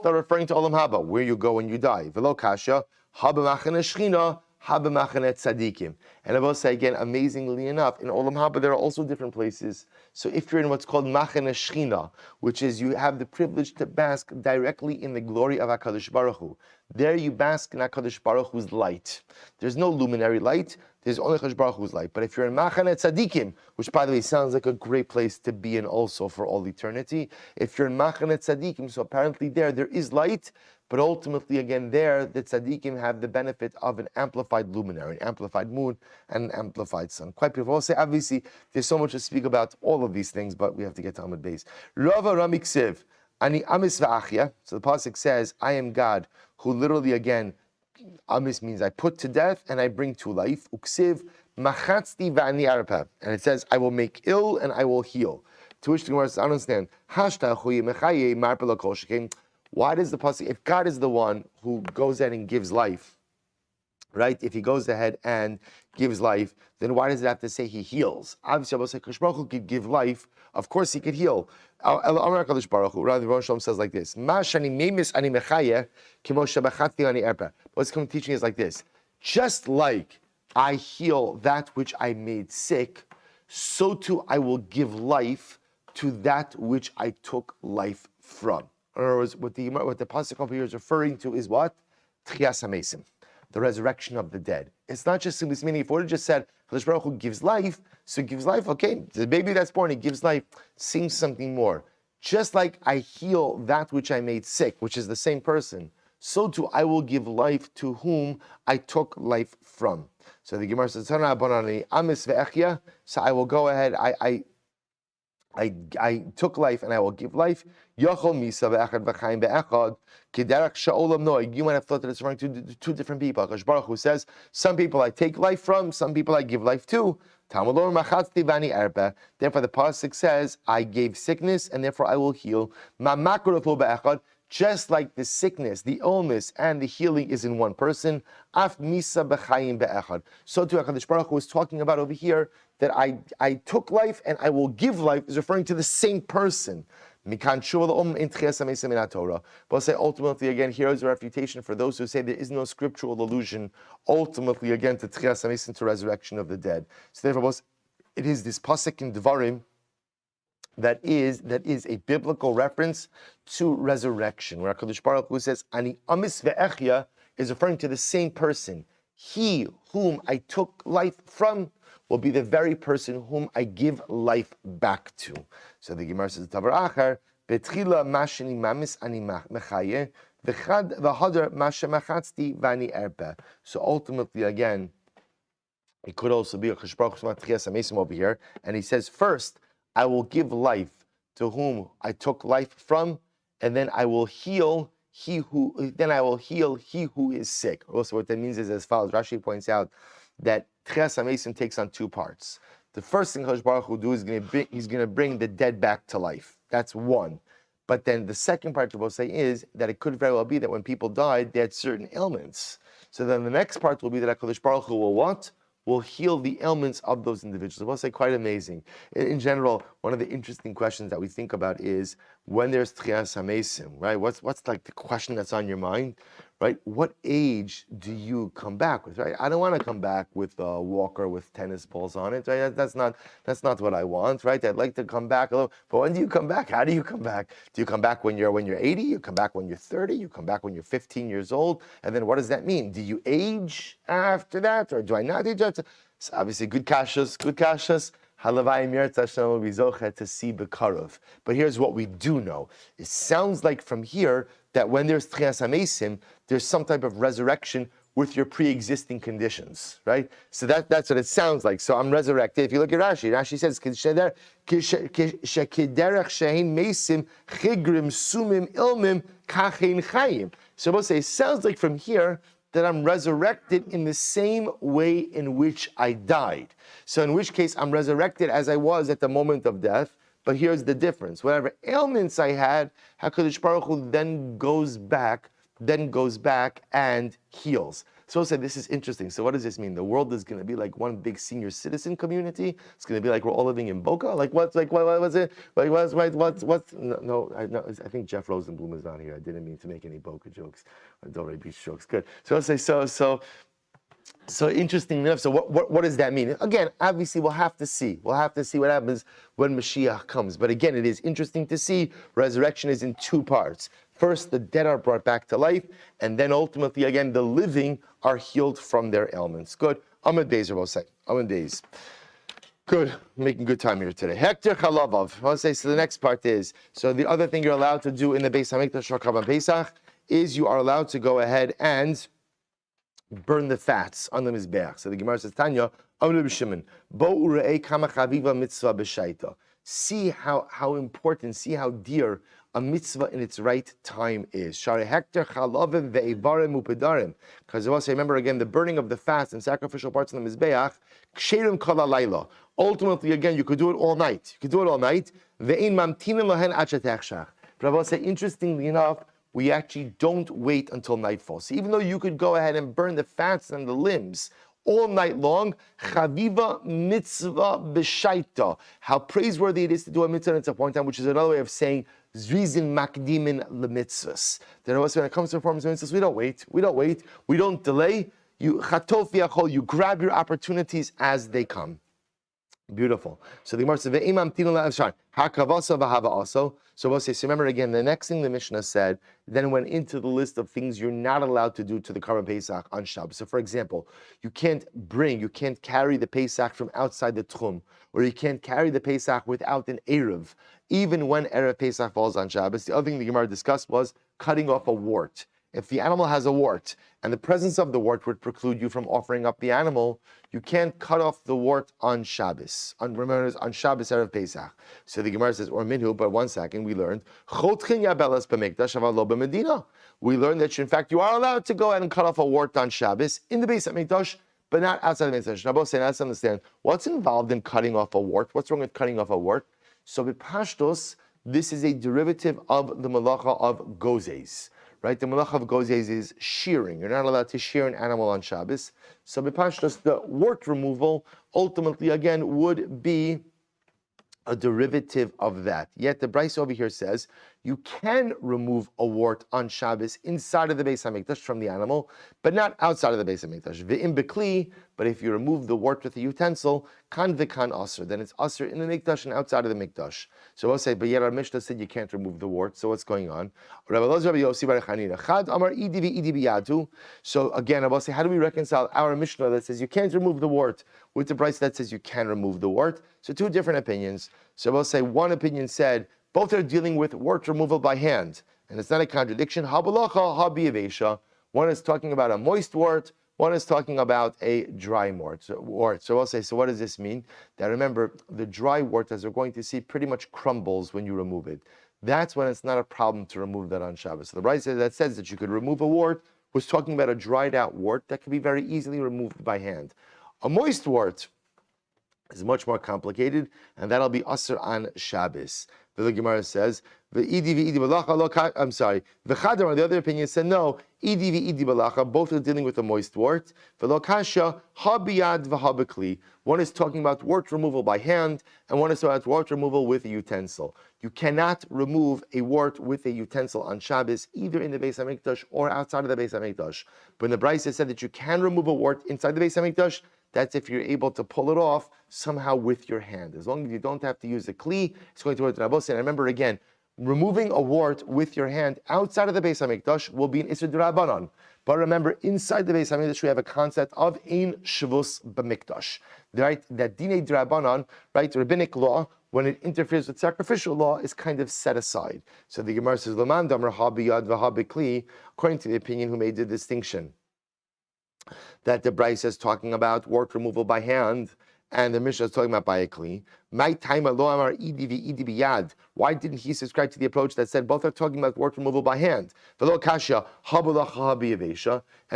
are referring to Olam Haba, where you go when you die. V'lo kasha, haba machane shchina, haba machane tzadikim. And I will say again, amazingly enough, in Olam Haba there are also different places. So if you're in what's called machane shchina, which is you have the privilege to bask directly in the glory of HaKadosh Baruch Hu. There you bask in HaKadosh Baruch Hu's light. There's no luminary light, there's only Kadosh Baruch Hu's life. But if you're in Machane Tzadikim, which by the way sounds like a great place to be in also for all eternity, if you're in Machane Tzadikim, so apparently there is light, but ultimately again there, the Tzadikim have the benefit of an amplified luminary, an amplified moon, and an amplified sun. Quite beautiful. I'll say, obviously, there's so much to speak about all of these things, but we have to get to Amud Beis. Rava Ramiksiv, Ani Amis Va'achya. So the pasuk says, I am God, who literally again, Amis means I put to death and I bring to life. Uksiv machatzti va'ani arpa. And it says, I will make ill and I will heal. To which the Gemara says, I don't understand. Hashta chuyi mechaye marpa l'kol shekem. Why does the pasuk, if God is the one who goes ahead and gives life, right? If he goes ahead and gives life, then why does it have to say he heals? Obviously, I will say, Kadosh Baruch Hu could give life. Of course, he could heal. Amar Kadosh Baruch Hu. Rather, the Rosh Hashanah says like this: Ma shani memis ani mechaye kimo shabachati ani erpa. What's coming teaching is like this: just like I heal that which I made sick, so too I will give life to that which I took life from. In other words, what the pasuk over here is referring to is what? Tchias hamesim, the resurrection of the dead. It's not just simply meaning, if we would have just said, Kadosh Baruch Hu gives life, so he gives life, okay, the baby that's born, he gives life, seems something more. Just like I heal that which I made sick, which is the same person, so too I will give life to whom I took life from. So the Gemara says, so I will go ahead, I took life and I will give life. You might have thought that it's referring to two different people. Kadosh Baruch Hu says, some people I take life from, some people I give life to. Therefore the pasuk says, I gave sickness and therefore I will heal. Just like the sickness, the illness, and the healing is in one person, so too HaKadosh Baruch Hu is talking about over here that I took life and I will give life is referring to the same person. But I'll say ultimately again, here is a refutation for those who say there is no scriptural allusion, ultimately again to Tchias HaMesim, to resurrection of the dead. So therefore, it is this pasuk in Devarim that is a biblical reference to resurrection, where HaKadosh Baruch Hu says, Ani amis ve'echya, is referring to the same person. He whom I took life from will be the very person whom I give life back to. So the Gemara says, Tavar achar, betchila mashani mamis ani mechaye, v'chad v'hadar mashemachatzti v'ani erpe. So ultimately, again, it could also be a Kadosh Baruch Hu Tchias HaMesim over here, and he says, first, I will give life to whom I took life from, and then I will heal he who is sick. Also, what that means is as follows. Rashi points out that Tchias HaMesim takes on two parts. The first thing Kadosh Baruch Hu do is he's going to bring the dead back to life. That's one. But then the second part we'll say is that it could very well be that when people died, they had certain ailments. So then the next part will be that Kadosh Baruch Hu will what? Will heal the ailments of those individuals. We'll say quite amazing. In general, one of the interesting questions that we think about is when there's Tchias HaMesim, right? What's like the question that's on your mind, right? What age do you come back with, right? I don't want to come back with a walker with tennis balls on it, right? That's not what I want, right? I'd like to come back a little, but when do you come back? How do you come back? Do you come back when you're 80? You come back when you're 30? You come back when you're 15 years old? And then what does that mean? Do you age after that, or do I not age after? So obviously, good kashas. Halavai Mirtz Hashem will be zoche to see bekarov. But here's what we do know. It sounds like from here that when there's Tchias HaMesim, there's some type of resurrection with your pre-existing conditions, right? So that's what it sounds like. So I'm resurrected. If you look at Rashi says, so we'll say, it sounds like from here that I'm resurrected in the same way in which I died. So in which case, I'm resurrected as I was at the moment of death. But here's the difference. Whatever ailments I had, HaKadosh Baruch Hu then goes back and heals. So I said, this is interesting. So what does this mean? The world is going to be like one big senior citizen community. It's going to be like we're all living in Boca. Like what was it? Like what's no, I think Jeff Rosenblum is not here. I didn't mean to make any Boca jokes or Dore Beach jokes. Good. So I'll say so interesting enough. So what does that mean? Again, obviously we'll have to see. We'll have to see what happens when Mashiach comes. But again, it is interesting to see resurrection is in two parts. First, the dead are brought back to life, and then ultimately, again, the living are healed from their ailments. Good. Amud Beis, Rabbi say. Amud Beis. Good, making good time here today. Hekter Chalavov. I want to say, so the next part is, so the other thing you're allowed to do in the Beis Hamikdash or Korban Pesach is you are allowed to go ahead and burn the fats on the Mizbeach. So the Gemara says, Tanya, Amr Shimon, Bo urei kama chaviva mitzvah b'shaita. See how important, see how dear a mitzvah in its right time is. Shari hekter chalavim ve'evarim upedarim. Because also remember again, the burning of the fats and sacrificial parts on the Mizbeach, ksherim kol halayla. Ultimately, again, you could do it all night. You could do it all night. Ve'in mamtinim lohen ad shetechshach. But I will say, interestingly enough, we actually don't wait until nightfall. So even though you could go ahead and burn the fats and the limbs all night long, chaviva mitzvah b'shaita. How praiseworthy it is to do a mitzvah at a point in time, which is another way of saying zrizin makdimin lemitzvahs. That also when it comes to performance of mitzvahs, we don't wait, we don't delay. You chatof v'yachol, you grab your opportunities as they come. Beautiful. So the Gemara says, "Hakavasa v'hava also." So we'll say, so remember again, the next thing the Mishnah said, then went into the list of things you're not allowed to do to the Korban Pesach on Shabbos. So for example, you can't carry the Pesach from outside the Tchum, or you can't carry the Pesach without an Erev, even when Erev Pesach falls on Shabbos. The other thing the Gemara discussed was cutting off a wart. If the animal has a wart, and the presence of the wart would preclude you from offering up the animal, you can't cut off the wart on Shabbos. On Shabbos Erev Pesach. So the Gemara says, or minhu, but 1 second, we learned, we learned that in fact you are allowed to go ahead and cut off a wart on Shabbos in the Beis HaMikdash, but not outside the Beis HaMikdash. Now both say, let's understand, what's involved in cutting off a wart? What's wrong with cutting off a wart? So b'pashtos, this is a derivative of the malacha of gozes. Right, the malacha of gozes is shearing. You're not allowed to shear an animal on Shabbos. So b'pashtos, the wart removal ultimately again would be a derivative of that. Yet the Bryce over here says you can remove a wart on Shabbos inside of the Beis HaMikdash from the animal, but not outside of the Beis HaMikdash. Ve'im bekli, but if you remove the wart with a utensil, kan v'kan aser, then it's aser in the Mikdash and outside of the Mikdash. So we'll say, but yet our Mishnah said you can't remove the wart, so what's going on? So again, I will say, how do we reconcile our Mishnah that says you can't remove the wart with the Bryce that says you can remove the wart? So two different opinions. So we'll say one opinion said, both are dealing with wart removal by hand, and it's not a contradiction. One is talking about a moist wart, one is talking about a dry wart. So we'll say, so what does this mean? That remember, the dry wart, as we're going to see, pretty much crumbles when you remove it. That's when it's not a problem to remove that on Shabbos. So the Brisa that says that you could remove a wart was talking about a dried out wart that can be very easily removed by hand. A moist wart is much more complicated, and that'll be asr on Shabbos. The Gemara says, I'm sorry. The other opinion said no. Both are dealing with a moist wart. One is talking about wart removal by hand, and one is talking about wart removal with a utensil. You cannot remove a wart with a utensil on Shabbos, either in the Beis HaMikdash or outside of the Beis HaMikdash. But when the Brisa said that you can remove a wart inside the Beis HaMikdash, that's if you're able to pull it off somehow with your hand. As long as you don't have to use a kli, it's going to work. And remember again, removing a wart with your hand outside of the Beis HaMikdash will be an Isser D'Rabbanan. But remember, inside the Beis HaMikdash, we have a concept of Ein Shavus B'Mikdash. Right? That Dinei D'Rabbanan, right, rabbinic law, when it interferes with sacrificial law, is kind of set aside. So the Gemara says, L'man damar ha biyad v'ha b'kli, according to the opinion who made the distinction, that the Bryce is talking about wart removal by hand, and the Mishnah is talking about by a kli. Why didn't he subscribe to the approach that said both are talking about wart removal by hand? And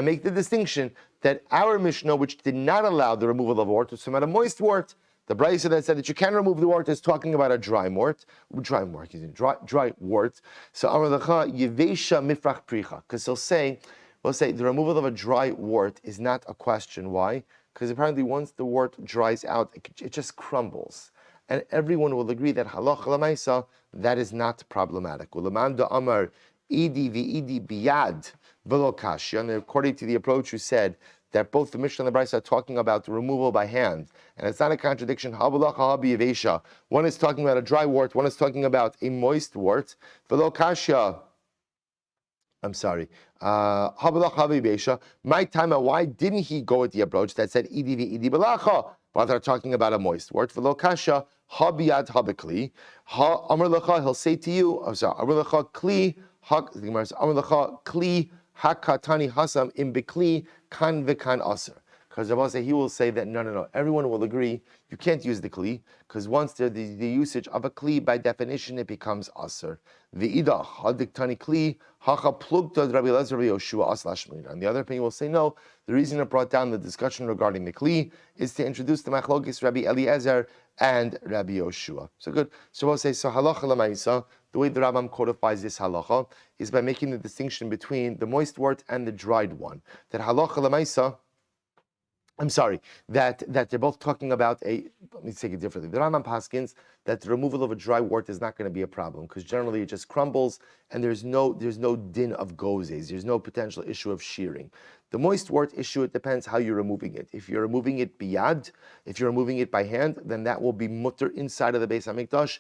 make the distinction that our Mishnah, which did not allow the removal of wart, was talking about a moist wart. The Bryce that said that you can remove the wart is talking about a dry wart. Dry wart. So Amar Yevesha Mifrach Pricha, because he'll say the removal of a dry wart is not a question. Why? Because apparently once the wart dries out, it just crumbles. And everyone will agree that halacha l'maisa, that is not problematic. U'leman da'amar idi v'idi biyad v'lo kashya. And according to the approach who said that both the Mishnah and the Brisa are talking about the removal by hand, and it's not a contradiction. One is talking about a dry wart, one is talking about a moist wart. V'lo kashya. I'm sorry. My time, why didn't he go with the approach that said idi v'idi belacha? But they're talking about a moist word. For lokasha, habiyad habekli. Ha amar lecha, he'll say to you, I'm sorry, amar lecha kli, the Gemara says, amar lecha kli hakatani hasam im bekli kan v'kan aser. Because Rabbi say he will say that no, everyone will agree you can't use the kli because once the usage of a kli by definition it becomes aser. V'ida hadiktani kli hacha plugta Rabbi Elazar Yoshua aslashmina. And the other opinion will say no. The reason it brought down the discussion regarding the kli is to introduce the machlokes Rabbi Eliezer and Rabbi Yoshua. So good. So we'll say so halacha lemaisa. The way the Rambam codifies this halacha is by making the distinction between the moist wort and the dried one. That halacha lemaisa. I'm sorry, that they're both talking about let me take it differently. The Rambam paskins that the removal of a dry wort is not going to be a problem because generally it just crumbles and there's no din of gozes, there's no potential issue of shearing. The moist wort issue, it depends how you're removing it. If you're removing it biyad, if you're removing it by hand, then that will be mutter inside of the Beis HaMikdash,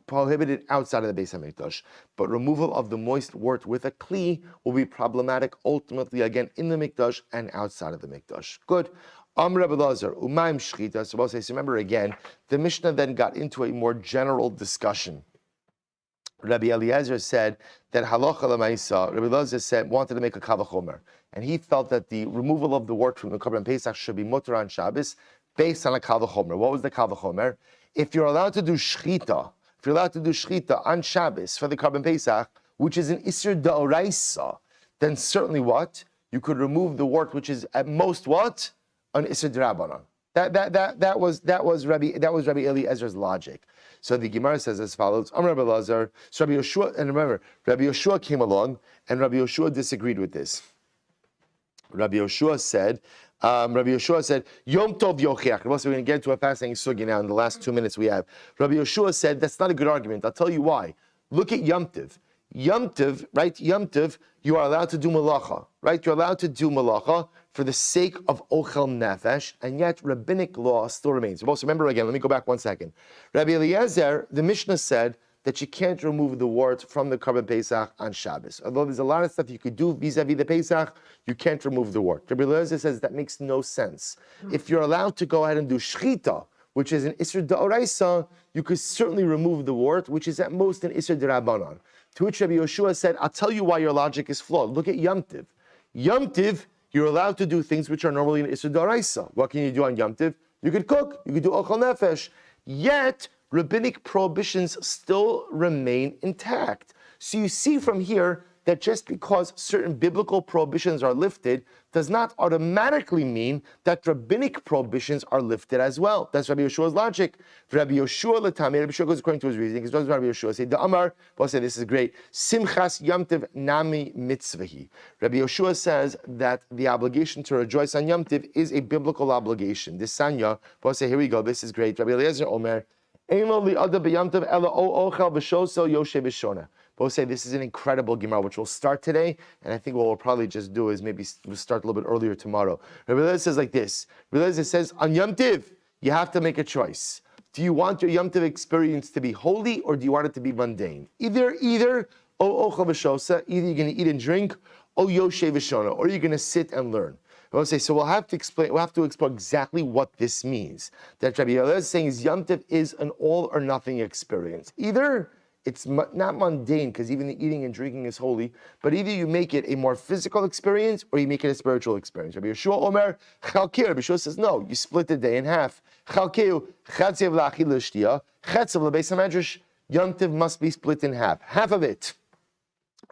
prohibited outside of the Beis HaMikdash. But removal of the moist wort with a kli will be problematic ultimately again in the Mikdash and outside of the Mikdash. Good. Rabbi Elazar, umayim shchita. So remember again, the Mishnah then got into a more general discussion. Rabbi Eliezer said that halacha l'maisa. Rabbi Eliezer wanted to make a kavachomer, and he felt that the removal of the wort from the Korban Pesach should be mutter on Shabbos based on a kavachomer. What was the kavachomer? If you're allowed to do shchita, on Shabbos for the Korban Pesach, which is an Isser D'Oraisa, then certainly what? You could remove the wort, which is at most what? An Isser D'Rabbanan. That was Rabbi Eliezer's logic. So the Gemara says as follows: Rabbi Elazar, so Rabbi Yoshua, and remember, Rabbi Yoshua came along, and Rabbi Yoshua disagreed with this. Rabbi Yoshua said, Yom Tov Yochiach. We're going to get into a fasting sugi now in the last 2 minutes we have. Rabbi Yoshua said that's not a good argument. I'll tell you why. Look at Yom Tov. Yom Tov, right? Yom Tov, you are allowed to do malacha, right? You're allowed to do malacha for the sake of ochel nefesh, and yet rabbinic law still remains. Remember again, let me go back 1 second. Rabbi Eliezer, the Mishnah said that you can't remove the wort from the Korban Pesach on Shabbos. Although there's a lot of stuff you could do vis-a-vis the Pesach, you can't remove the wort. Rabbi Eliezer says that makes no sense. If you're allowed to go ahead and do shchita, which is an Isser D'Oraisa, you could certainly remove the wort, which is at most an Isser D'Rabbanan. To which Rabbi Yoshua said, I'll tell you why your logic is flawed. Look at Yom Tiv. Yom Tiv, you're allowed to do things which are normally an Isser D'Oraisa. What can you do on Yom Tiv? You could cook, you could do ochel nefesh. Yet, rabbinic prohibitions still remain intact. So you see from here that just because certain biblical prohibitions are lifted does not automatically mean that rabbinic prohibitions are lifted as well. That's Rabbi Yeshua's logic. Rabbi Yeshua Latami, Rabbi Yeshua goes according to his reasoning. Because Rabbi Yeshua say, the Amar, both say this is great. Simchas Yom Tov Nami Mitzvahi. Rabbi Yeshua says that the obligation to rejoice on Yom Tov is a biblical obligation. This Sanya, both say, here we go, this is great. Rabbi Eliezer Omer, both say this is an incredible Gemara, which we'll start today, and I think what we'll probably just do is maybe we'll start a little bit earlier tomorrow. Rabbi Eliezer says like this. Rabbi Eliezer says, on Yom Tiv, you have to make a choice. Do you want your Yom Tiv experience to be holy, or do you want it to be mundane? Either, either you're going to eat and drink, or you're going to sit and learn. So we'll have to explore exactly what this means. That Rabbi Eliezer is saying is Yom Tov is an all or nothing experience. Either it's not mundane because even the eating and drinking is holy, but either you make it a more physical experience or you make it a spiritual experience. Rabbi Yeshua Omer Chalkir. Rabbi Yeshua says no. You split the day in half. Chalkeu Chatzev la'achil l'shtia, Chatzev l'beis hamedrash. Yom Tov must be split in half. Half of it,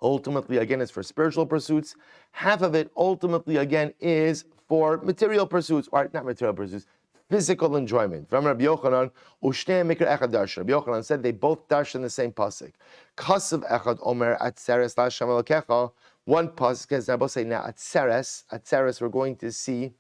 ultimately, again, is for spiritual pursuits. Half of it, ultimately, again, is for material pursuits, or not material pursuits, physical enjoyment. From Rabbi Yochanan, Rabbi Yochanan said they both darshan the same pasuk. Kasav echad omer atzeres la'Hashem Elokecha. One pasuk, as I both say now, atzeres, we're going to see,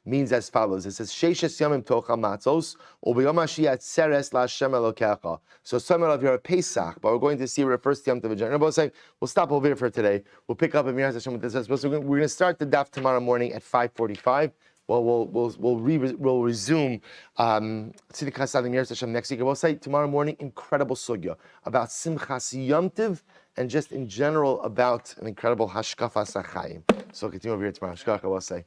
means as follows. It says, Sheishes yamim tocha matzos, ubiyom hashi atzeres la'Hashem Elokecha. So some of you are Pesach, but we're going to see it refers to Yom Tov V'Jan. We'll say, we'll stop over here for today. We'll pick up Amir Hashem with this. So we're going to start the daf tomorrow morning at 5:45. Well, we'll resume Tzidkas Salim Yer Hashem next week. We'll say tomorrow morning incredible sugya about Simchas Yom Tov and just in general about an incredible hashkafas hachayim. So continue over here tomorrow. Hashkacha, we'll say.